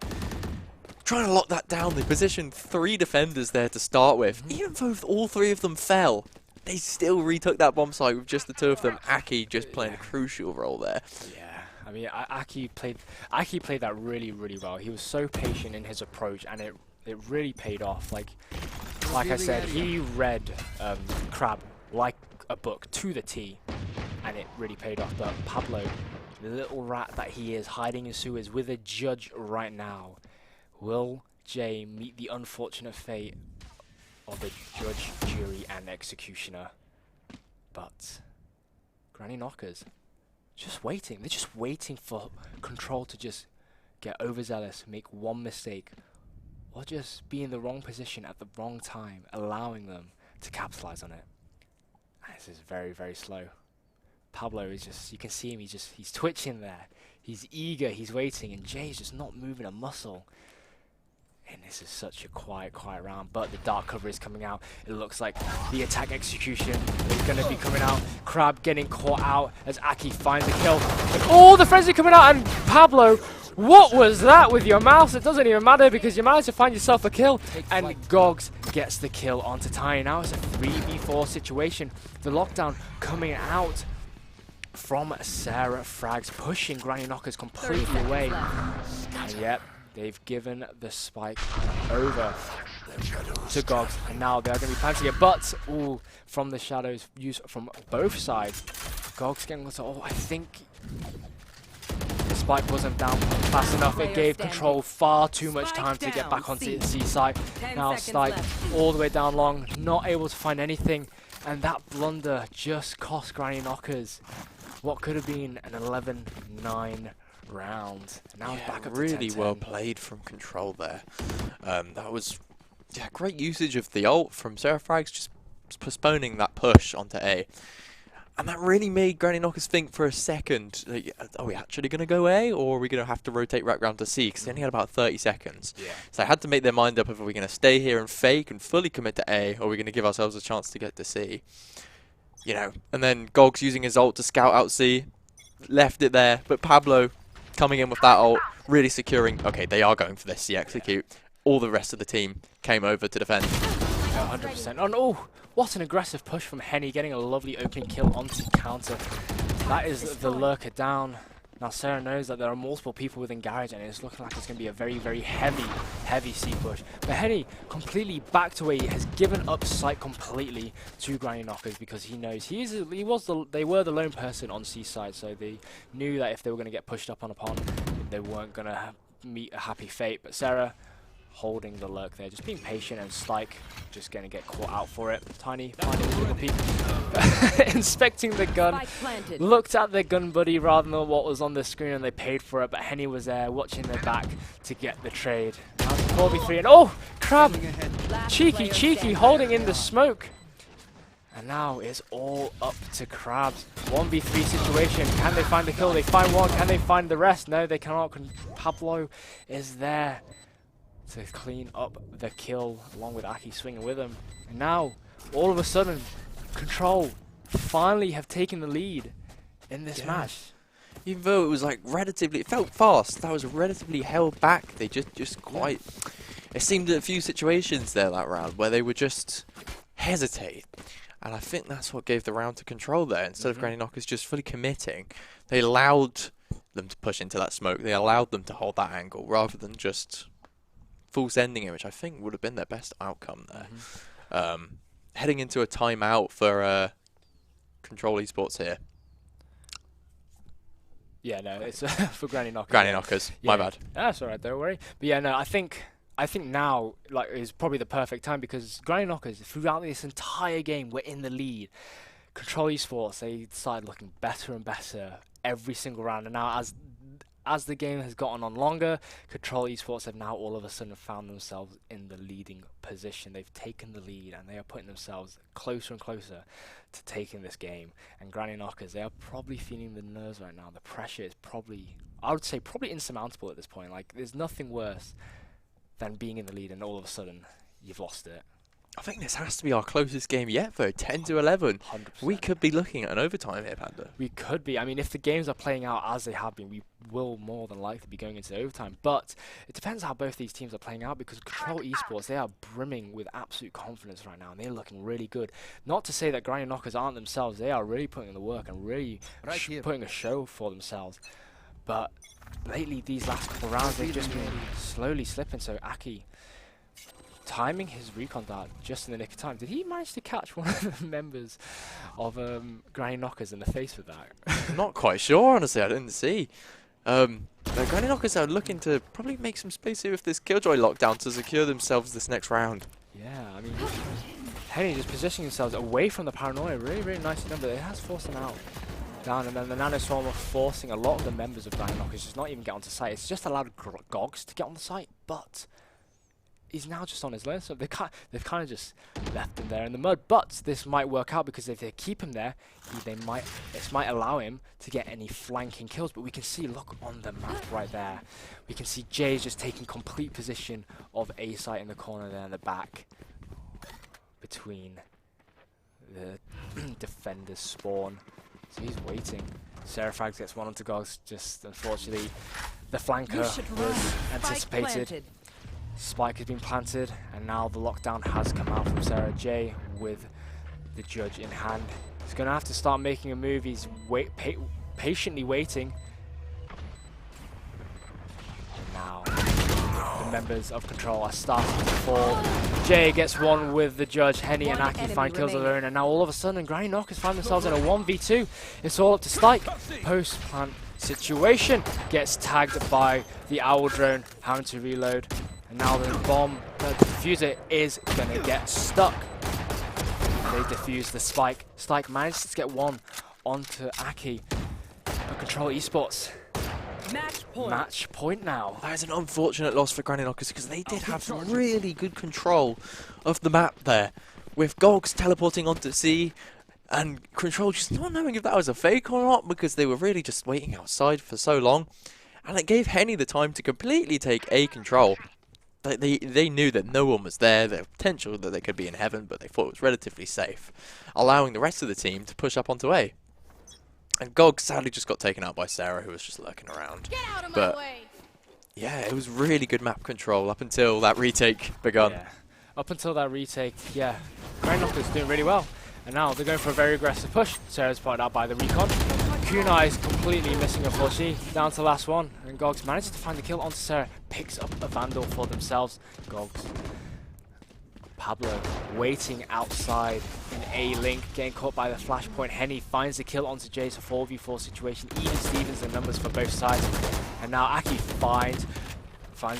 trying to lock that down. They positioned 3 defenders there to start with. Even though all 3 of them fell, they still retook that bomb site with just the 2 of them. Aki just playing a crucial role there. Yeah. I mean, Aki played that really, really well. He was so patient in his approach, and it really paid off. Like I said, he read Crab like a book to the T, and it really paid off. But Pablo, the little rat that he is, hiding in sewers with a judge right now. Will Jay meet the unfortunate fate of the judge, jury, and executioner? But Granny Knockers, just waiting. They're just waiting for Control to just get overzealous, make one mistake, or just be in the wrong position at the wrong time, allowing them to capitalize on it. And this is very, very slow. Pablo is just, you can see him, he's twitching there. He's eager, he's waiting, and Jay's just not moving a muscle. And this is such a quiet round, but the dark cover is coming out. It looks like the attack execution is going to be coming out. Crab getting caught out as Aki finds the kill. And oh, the frenzy coming out, and Pablo, what was that with your mouse? It doesn't even matter because you managed to find yourself a kill. And Gogs gets the kill onto Tiny. Now it's a 3v4 situation. The lockdown coming out from Seraphrag's, pushing Granny Knockers completely away. And yep, they've given the spike over to Gogs, and now they're going to be planting it, but ooh, from the shadows used from both sides. Gogs getting to, oh, I think the spike wasn't down fast enough. It gave Control far too much time to get back onto the C site. Now Spike all the way down long, not able to find anything, and that blunder just cost Granny Knockers what could have been an 11-9 round. Now Yeah, back up to really 10-10. well played from Control there. That was great usage of the ult from Seraphrag's, just postponing that push onto A. And that really made Granny Knockers think for a second, like, are we actually going to go A, or are we going to have to rotate back round to C? Because they only had about 30 seconds. Yeah. So they had to make their mind up if we're going to stay here and fake and fully commit to A, or are we going to give ourselves a chance to get to C. You know, and then Gogs using his ult to scout out C, left it there, but Pablo coming in with that ult, really securing, okay, they are going for this C execute. All the rest of the team came over to defend. 100%. Oh no! What an aggressive push from Henny, getting a lovely opening kill onto counter. That is the lurker down. Now Sarah knows that there are multiple people within Garage, and it's looking like it's going to be a very, very heavy C push. But Henny completely backed away, has given up sight completely to Granny Knockers because he knows they were the lone person on C side, so they knew that if they were going to get pushed up on a pond, they weren't going to meet a happy fate. But Sarah holding the lurk there, just being patient, and Stike just going to get caught out for it. Tiny finding a little peek. Inspecting the gun, looked at their gun buddy rather than what was on the screen, and they paid for it, but Henny was there watching their back to get the trade. Now to 4v3, and oh! Crab! Cheeky, holding in the smoke. And now it's all up to Crabs. 1v3 situation. Can they find the kill? They find one. Can they find the rest? No, they cannot. Pablo is there to clean up the kill, along with Aki swinging with him. And now, all of a sudden, Control finally have taken the lead in this match. Even though it was like relatively, it felt fast. That was relatively held back. They just quite. It seemed a few situations there that round where they would just hesitate, and I think that's what gave the round to Control there. Instead of Granny Knockers just fully committing, they allowed them to push into that smoke. They allowed them to hold that angle rather than just full sending it, which I think would have been their best outcome there. Heading into a timeout for Control Esports here. Yeah, no, it's for Granny Knockers. Granny Knockers, my bad. That's alright, don't worry. But yeah, no, I think now like is probably the perfect time, because Granny Knockers throughout this entire game were in the lead. Control Esports, they started looking better and better every single round, and now as the game has gotten on longer, Control Esports have now all of a sudden found themselves in the leading position. They've taken the lead, and they are putting themselves closer and closer to taking this game. And Granny Knockers, they are probably feeling the nerves right now. The pressure is probably, I would say, probably insurmountable at this point. Like, there's nothing worse than being in the lead and all of a sudden you've lost it. I think this has to be our closest game yet, though. 10-11. 100%. We could be looking at an overtime here, Panda. We could be. I mean, if the games are playing out as they have been, we will more than likely be going into overtime. But it depends how both these teams are playing out, because Control Esports, they are brimming with absolute confidence right now, and they're looking really good. Not to say that Granny Knockers aren't themselves. They are really putting in the work and really putting a show for themselves. But lately, these last couple of rounds, they've just been slowly slipping. So Aki timing his recon dart just in the nick of time. Did he manage to catch one of the members of Granny Knockers in the face with that? I'm not quite sure, honestly. I didn't see. But Granny Knockers are looking to probably make some space here with this Killjoy lockdown to secure themselves this next round. Yeah, I mean, Henny just positioning themselves away from the paranoia. Really, really nicely done, but it has forced them out. Down, and then the Nano Swarm are forcing a lot of the members of Granny Knockers just not even get onto site. It's just allowed Gogs to get on the site, but he's now just on his lane, so they've kind of just left him there in the mud. But this might work out, because if they keep him there, this might allow him to get any flanking kills. But we can see, look on the map right there, we can see Jay's just taking complete position of A site in the corner there in the back, between the defenders spawn. So he's waiting. Seraphrags gets one onto Gogs, just unfortunately the flanker was anticipated. Spike has been planted, and now the lockdown has come out from Sarah J with the judge in hand. He's going to have to start making a move. He's patiently waiting. And now the members of Control are starting to fall. Jay gets one with the judge. Henny and Aki find kills of their own, and now all of a sudden Granny Knockers find themselves in a 1v2. It's all up to Stike. Post-plant situation gets tagged by the Owl drone. Having to reload. And now the bomb, the diffuser is going to get stuck. They defuse the Spike. Stike manages to get one onto Aki. But Control Esports. Match point now. That is an unfortunate loss for Granny Knockers, because they did have some really good control of the map there. With Gogs teleporting onto C, And Control just not knowing if that was a fake or not, because they were really just waiting outside for so long. And it gave Henny the time to completely take A control. They knew that no one was there, the potential that they could be in heaven, but they thought it was relatively safe, allowing the rest of the team to push up onto A. And GOG sadly just got taken out by Sarah, who was just lurking around. Get out of But my way. yeah, it was really good map control up until that retake begun. Yeah. Up until that retake, yeah, Grindknocker's doing really well. And now they're going for a very aggressive push. Sarah's spotted out by the recon. Kunai is completely missing a 4C, down to the last one. And Gogs manages to find the kill onto Sarah, picks up a Vandal for themselves. Gogs. Pablo waiting outside in A-Link, getting caught by the flashpoint. Henny finds the kill onto Jay, so 4v4 situation. Even Stevens the numbers for both sides. And now Aki finds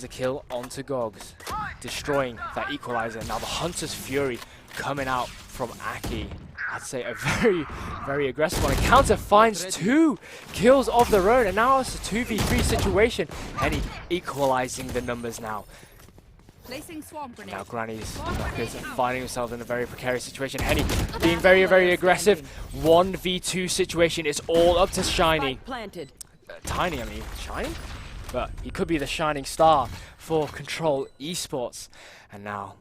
the kill onto Gogs, destroying that equalizer. Now the Hunter's Fury coming out from Aki. I'd say a very, very aggressive one. And Counter finds 2 kills of their own, and now it's a 2v3 situation. Henny equalizing the numbers now. Placing swamp grenade. Now Granny's Knockers finding himself in a very precarious situation. Henny being very, very aggressive. 1v2 situation. It's all up to Shiny. Spike planted. Tiny, I mean, Shiny? But he could be the shining star for Control Esports. And now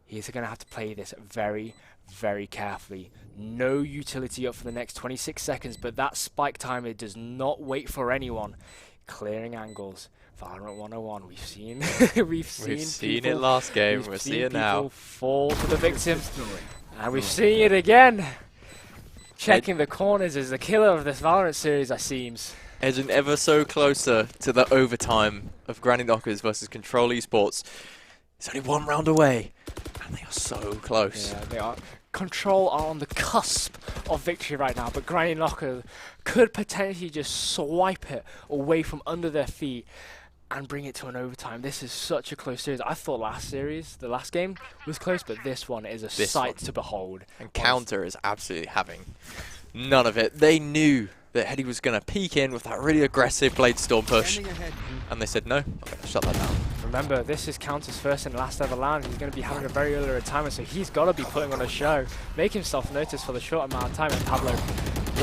he's going to have to play this very, very carefully. No utility up for the next 26 seconds, but that spike timer does not wait for anyone. Clearing angles. VALORANT 101. We've seen we've seen it last game. We've We'll seen see it now. people fall to the victims, and we've seen it again. Checking the corners is the killer of this VALORANT series, it seems. Edging ever so closer to the overtime of Granny Knockers versus Control Esports. It's only 1 round away, and they are so close. Yeah, they are. Control are on the cusp of victory right now, but Granny Knocker could potentially just swipe it away from under their feet and bring it to an overtime. This is such a close series. I thought the last game was close, but this one is a sight to behold. And Counter is absolutely having none of it. They knew that Henny was going to peek in with that really aggressive Blade Storm push, and they said no, I'm going to shut that down. Remember, this is Counter's first and last ever land. He's going to be having a very early retirement, so he's got to be putting on a show, make himself noticed for the short amount of time. And Pablo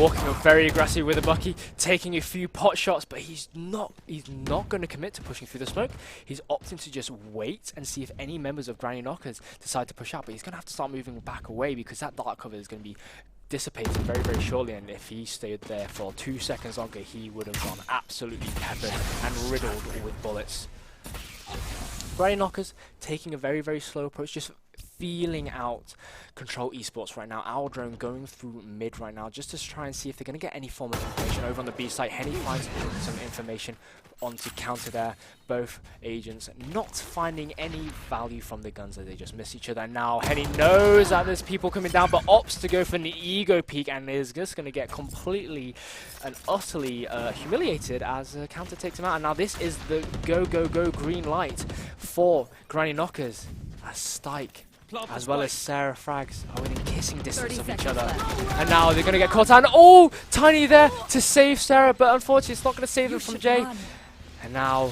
walking up very aggressive with a Bucky, taking a few pot shots, but he's not going to commit to pushing through the smoke. He's opting to just wait and see if any members of Granny Knockers decide to push out, but he's going to have to start moving back away because that dark cover is going to be dissipated very, very shortly, and if he stayed there for 2 seconds longer, he would have gone absolutely peppered and riddled with bullets. Granny Knockers taking a very, very slow approach, just feeling out Control Esports right now. Our drone going through mid right now just to try and see if they're going to get any form of information over on the B site. Henny finds some information onto Counter there. Both agents not finding any value from the guns as they just miss each other. And now Henny knows that there's people coming down, but opts to go for the ego peek and is just going to get completely and utterly humiliated as Counter takes him out. And now this is the go, go, go green light for Granny Knockers as Stike as well as Sarah Frags are within kissing distance of each other. And now they're going to get caught out. Oh, Tiny there to save Sarah, but unfortunately it's not going to save them from Jay. And now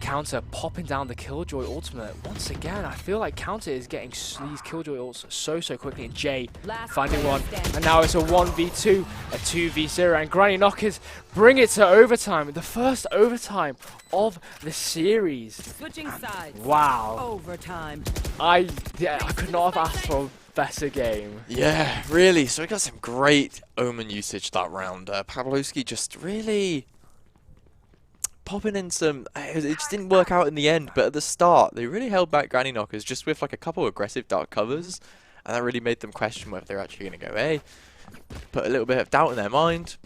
Counter popping down the Killjoy ultimate. Once again, I feel like Counter is getting these Killjoy ults so quickly. And Jay finding one. And now it's a 1v2, a 2v0. And Granny Knockers bring it to overtime. The first overtime of the series. Switching sides. Wow. Overtime. I could not have asked for a better game. Yeah, really. So we got some great Omen usage that round. Pawlowski just really popping in some. It just didn't work out in the end, but at the start they really held back Granny Knockers just with like a couple aggressive dark covers, and that really made them question whether they're actually going to go A. Put a little bit of doubt in their mind.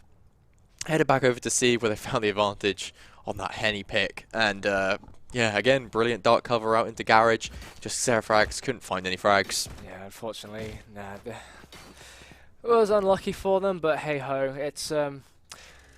Headed back over to C where they found the advantage on that Henny pick, and yeah, again, brilliant dark cover out into Garage. Just Sarah frags, couldn't find any frags. Yeah, unfortunately, nah, it was unlucky for them, but hey ho, it's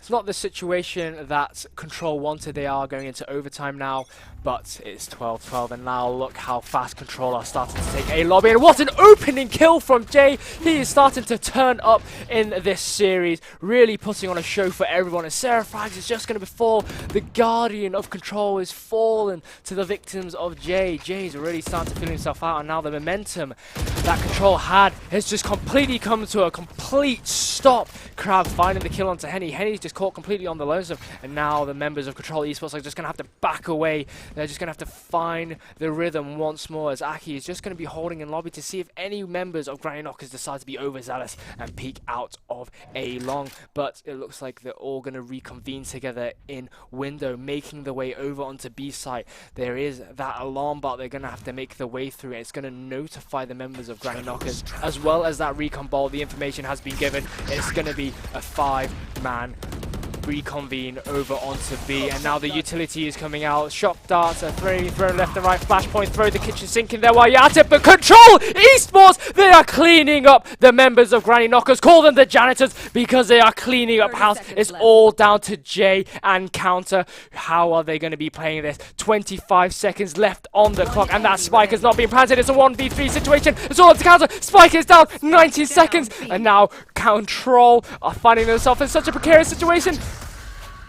not the situation that Control wanted. They are going into overtime now. but it's 12-12, and now look how fast Control are starting to take a lobby, and what an opening kill from Jay. He is starting to turn up in this series, really putting on a show for everyone, and Sarah Frags is just going to before the Guardian of Control is fallen to the victims of Jay. Jay's already starting to feel himself out, and now the momentum that Control had has just completely come to a complete stop. Crab finding the kill onto Henny. Henny's just caught completely on the lonesome, and now the members of Control Esports are just going to have to back away. They're just going to have to find the rhythm once more, as Aki is just going to be holding in lobby to see if any members of Granny Knockers decide to be overzealous and peek out of A long. But it looks like they're all going to reconvene together in window, making the way over onto B site. There is that alarm bar they're going to have to make their way through. It's going to notify the members of Granny Knockers, as well as that recon ball. The information has been given. It's going to be a 5-man reconvene over onto B, and now the utility is coming out. Shock darts are thrown left and right. Flashpoint, throw the kitchen sink in there while you're at it, but Control Esports, they are cleaning up the members of Granny Knockers. Call them the janitors, because they are cleaning up house. It's all down to Jay and Counter. How are they going to be playing this? 25 seconds left on the clock, and that spike has not been planted. It's a 1v3 situation. It's all up to Counter. Spike is down. 19 seconds, and now Control are finding themselves in such a precarious situation.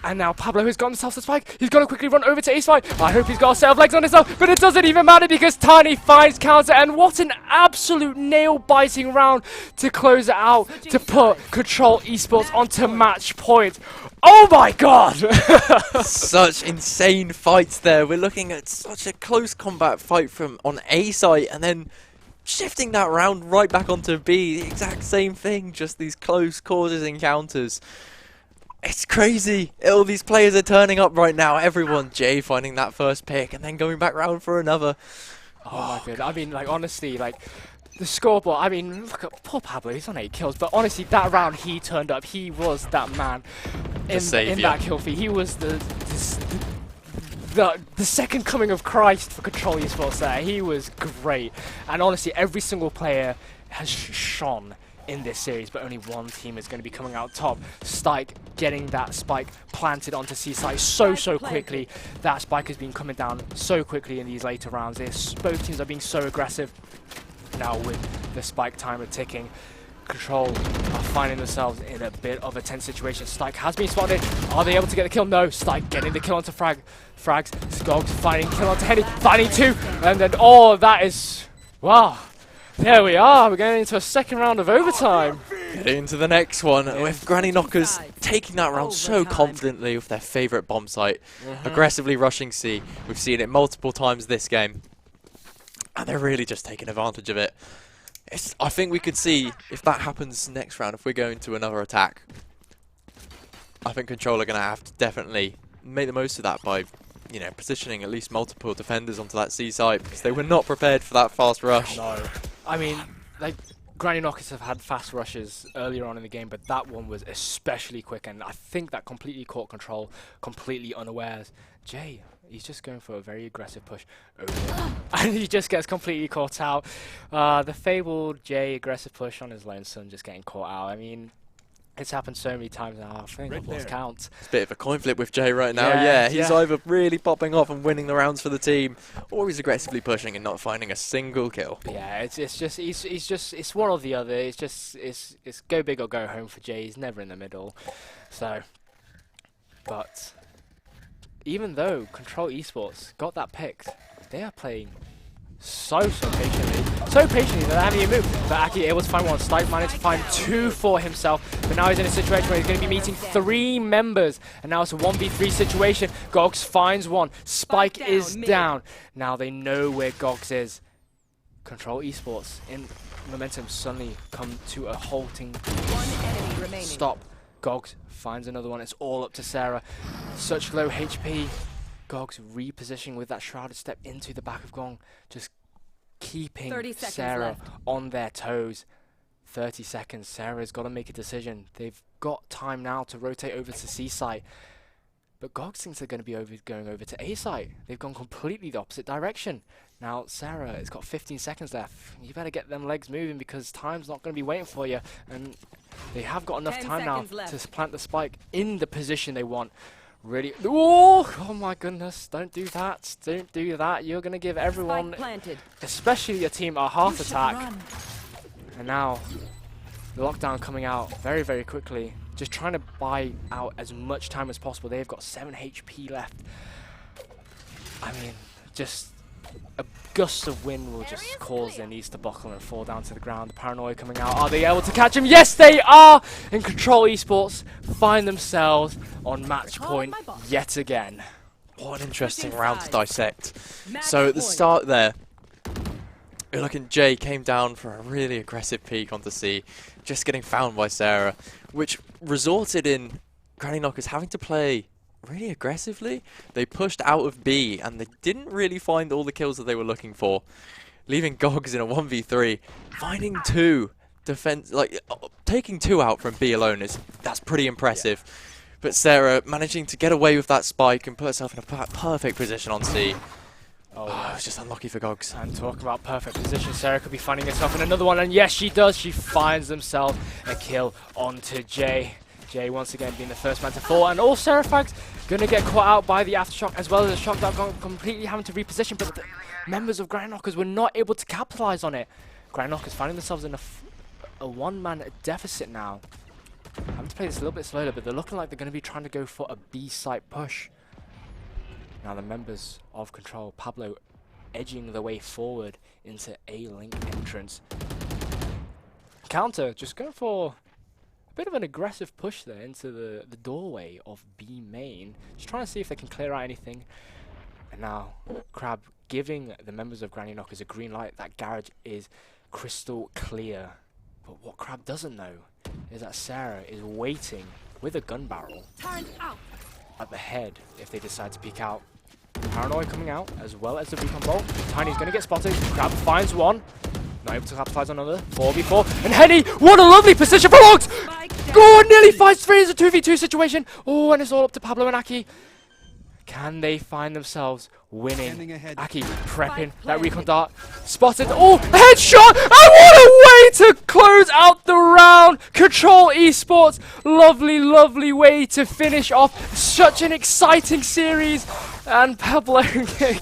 And now Pablo has got himself the spike. He's got to quickly run over to A side. I hope he's got a set of legs on himself, but it doesn't even matter because Tiny finds Counter. And what an absolute nail-biting round to close it out, to put Control Esports onto match point. Oh my god! Such insane fights there. We're looking at such a close combat fight from on A side, and then shifting that round right back onto B. The exact same thing, just these close quarters encounters. It's crazy. All these players are turning up right now. Everyone. Jay finding that first pick and then going back round for another. Oh my god. I mean, like, honestly, like, the scoreboard, I mean, look at poor Pablo. He's on 8 kills. But honestly, that round, he turned up. He was that man in that kill feed. He was the second coming of Christ for Control Esports there. He was great. And honestly, every single player has shone in this series, but only one team is going to be coming out top. Stike getting that spike planted onto C-side so quickly. That spike has been coming down so quickly in these later rounds. Both teams are being so aggressive. Now with the spike timer ticking, Control are finding themselves in a bit of a tense situation. Stike has been spotted. Are they able to get the kill? No. Stike getting the kill onto Frags. Skog finding kill onto Henny. Finding 2. And then, oh, that is... wow. There we are, we're going into a second round of overtime. Getting into the next one with Granny Knockers taking that round so confidently with their favourite bomb site. Aggressively rushing C. We've seen it multiple times this game. And they're really just taking advantage of it. I think we could see if that happens next round, if we're going to another attack. I think Control are going to have to definitely make the most of that by, you know, positioning at least multiple defenders onto that C site, because they were not prepared for that fast rush. No. I mean, like, Granny Knockers have had fast rushes earlier on in the game, but that one was especially quick, and I think that completely caught Control, completely unawares. Jay, he's just going for a very aggressive push over, and he just gets completely caught out. The fabled Jay aggressive push on his lonesome just getting caught out. I mean, it's happened so many times now. I think I've lost count. It's a bit of a coin flip with Jay right now. Yeah, he's either really popping off and winning the rounds for the team, or he's aggressively pushing and not finding a single kill. Yeah, it's one or the other. It's go big or go home for Jay. He's never in the middle. So, but even though Control Esports got that picked, they are playing so patiently that they haven't even moved. But Aki able to find one. Stike managed to find 2 for himself, but now he's in a situation where he's going to be meeting 3 members, and now it's a 1v3 situation. Gogs finds one. Spike is down. Now they know where Gogs is. Control Esports in momentum suddenly come to a halting stop. Gogs finds another one. It's all up to Sarah. Such low HP. Gogs repositioning with that shrouded step into the back of Gong, just keeping Sarah on their toes. 30 seconds. Sarah's got to make a decision. They've got time now to rotate over to C site, but Gogs thinks they're going to be going over to A site. They've gone completely the opposite direction. Now Sarah has got 15 seconds left. You better get them legs moving, because time's not going to be waiting for you, and they have got enough time now to plant the spike in the position they want. Really. Oh my goodness! Don't do that! Don't do that! You're gonna give everyone, Spike planted. especially your team, a heart You should attack. run. And now, the lockdown coming out very, very quickly. Just trying to buy out as much time as possible. They've got 7 HP left. I mean, just a gust of wind will just cause their knees to buckle and fall down to the ground. The paranoia coming out. Are they able to catch him? Yes, they are! And Control Esports find themselves on match point yet again. What an interesting Switching round to sides. dissect. Match So at the point. start there, you're looking Jay came down for a really aggressive peek onto C, just getting found by Sarah, which resulted in Granny Knockers having to play really aggressively. They pushed out of B and they didn't really find all the kills that they were looking for, leaving Gogs in a 1v3, finding 2 defense, like taking 2 out from B alone that's pretty impressive. But Sarah managing to get away with that spike and put herself in a perfect position on C. Oh, It was just unlucky for Gogs. and talk about perfect position. Sarah could be finding herself in another one, and yes, she does. She finds themselves a kill onto Jay. Jay once again being the first man to fall, and all Seraphag's gonna get caught out by the aftershock as well as the shock that gone completely having to reposition. But the members of Grand Knockers were not able to capitalize on it. Grand Knockers finding themselves in a one-man deficit now. Having to play this a little bit slower, but they're looking like they're going to be trying to go for a B site push. Now the members of Control, Pablo edging the way forward into A link entrance. Counter just going for a bit of an aggressive push there into the doorway of B main. Just trying to see if they can clear out anything. And now Crab giving the members of Granny Knockers a green light. That garage is crystal clear. But what Crab doesn't know is that Sarah is waiting with a gun barrel Turn out. at the head if they decide to peek out. Paranoia coming out as well as the recon bolt. Tiny's going to get spotted. Crab finds one. Not able to capitalize on another. 4v4. And Henny, what a lovely position for Logs! Spike down. Oh, nearly fights three. It's a 2v2 situation. Oh, and it's all up to Pablo and Aki. Can they find themselves winning? Standing ahead. Aki prepping Spike that recon planted. dart. Spotted. Oh, headshot! And what a way to close out the round. Control Esports. Lovely, lovely way to finish off such an exciting series. And Pablo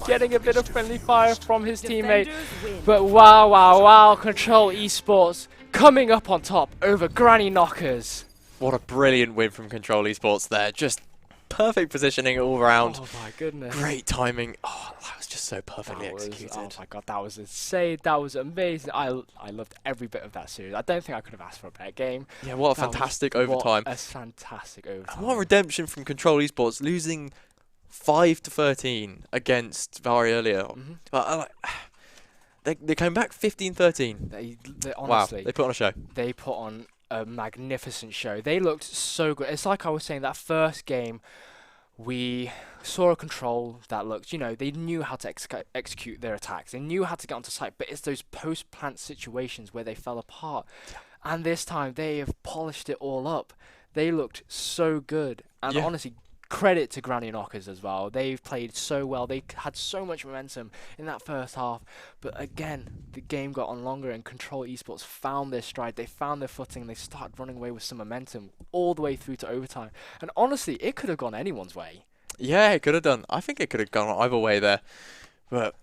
getting a bit of friendly fire from his teammate. Defenders win. But wow, wow, wow. Control Esports coming up on top over Granny Knockers. What a brilliant win from Control Esports there. Just perfect positioning all round. Oh my goodness. Great timing. Oh, that was just so perfectly That was, executed. oh my god, that was insane. That was amazing. I loved every bit of that series. I don't think I could have asked for a better game. Yeah, what a That was- fantastic overtime. What a fantastic overtime. What redemption from Control Esports, losing 5-13 against Vari earlier. Mhm. But they came back 15-13. They Wow, honestly, they put on a show. they put on a magnificent show. They looked so good. It's like I was saying, that first game, we saw a Control that looked, you know, they knew how to execute their attacks. They knew how to get onto site, but it's those post-plant situations where they fell apart. And this time, they have polished it all up. They looked so good. And Yeah. honestly, credit to Granny Knockers as well. They've played so well. They had so much momentum in that first half. But again, the game got on longer and Control Esports found their stride. They found their footing. They started running away with some momentum all the way through to overtime. And honestly, it could have gone anyone's way. Yeah, it could have done. I think it could have gone either way there. But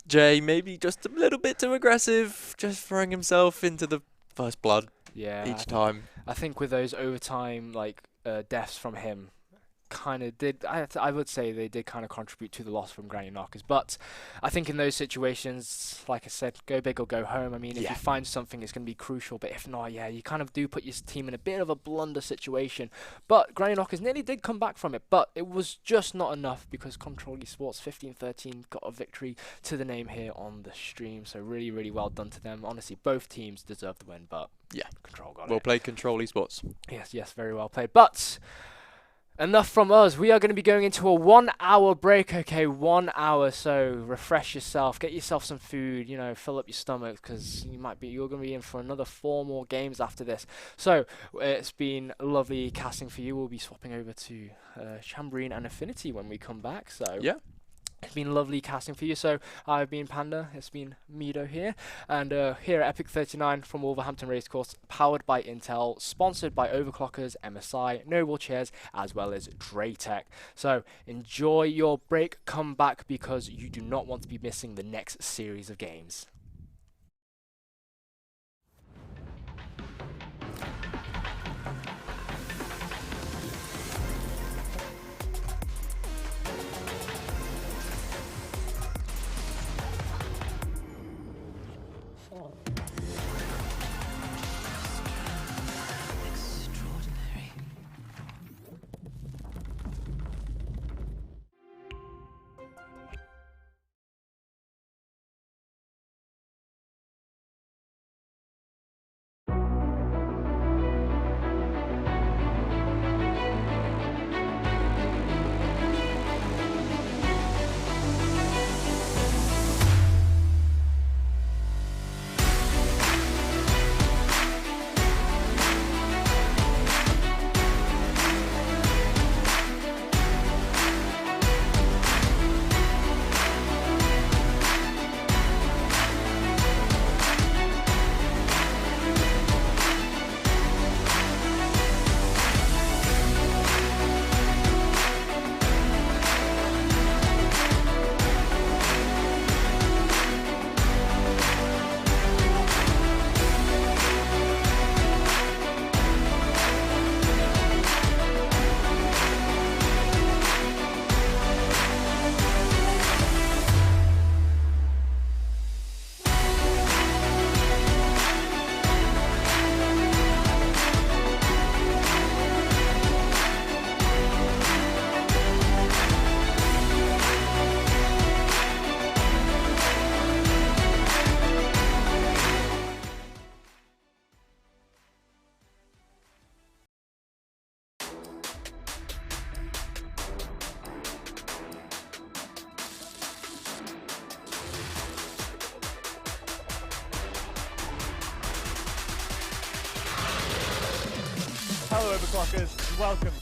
Jay maybe just a little bit too aggressive, just throwing himself into the first blood Yeah. each time. I think with those overtime deaths from him, kind of did. I would say they did kind of contribute to the loss from Granny Knockers. But I think in those situations, like I said, go big or go home. I mean, if Yeah. you find something, it's going to be crucial. But if not, yeah, you kind of do put your team in a bit of a blunder situation. But Granny Knockers nearly did come back from it. But it was just not enough because Control Esports 15-13 got a victory to the name here on the stream. So really, really well done to them. Honestly, both teams deserve the win. But Yeah. Control got Well it. played, Control Esports. Yes, very well played. But enough from us. We are going to be going into a 1 hour break, okay? 1 hour. So refresh yourself, get yourself some food, you know, fill up your stomach because you're going to be in for another 4 more games after this. So it's been lovely casting for you. We'll be swapping over to Chamberine and Affinity when we come back. So Yeah. It's been lovely casting for you. So I've been Panda, it's been Mido here, and here at EPIC39 from Wolverhampton Racecourse, powered by Intel, sponsored by Overclockers, MSI, Noble Chairs, as well as Draytech. So enjoy your break, come back because you do not want to be missing the next series of games. Hello Overclockers, welcome.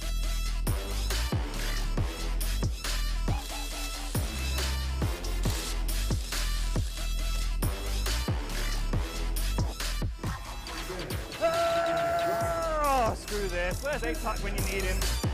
Oh, screw this. Where's EPIC when you need him?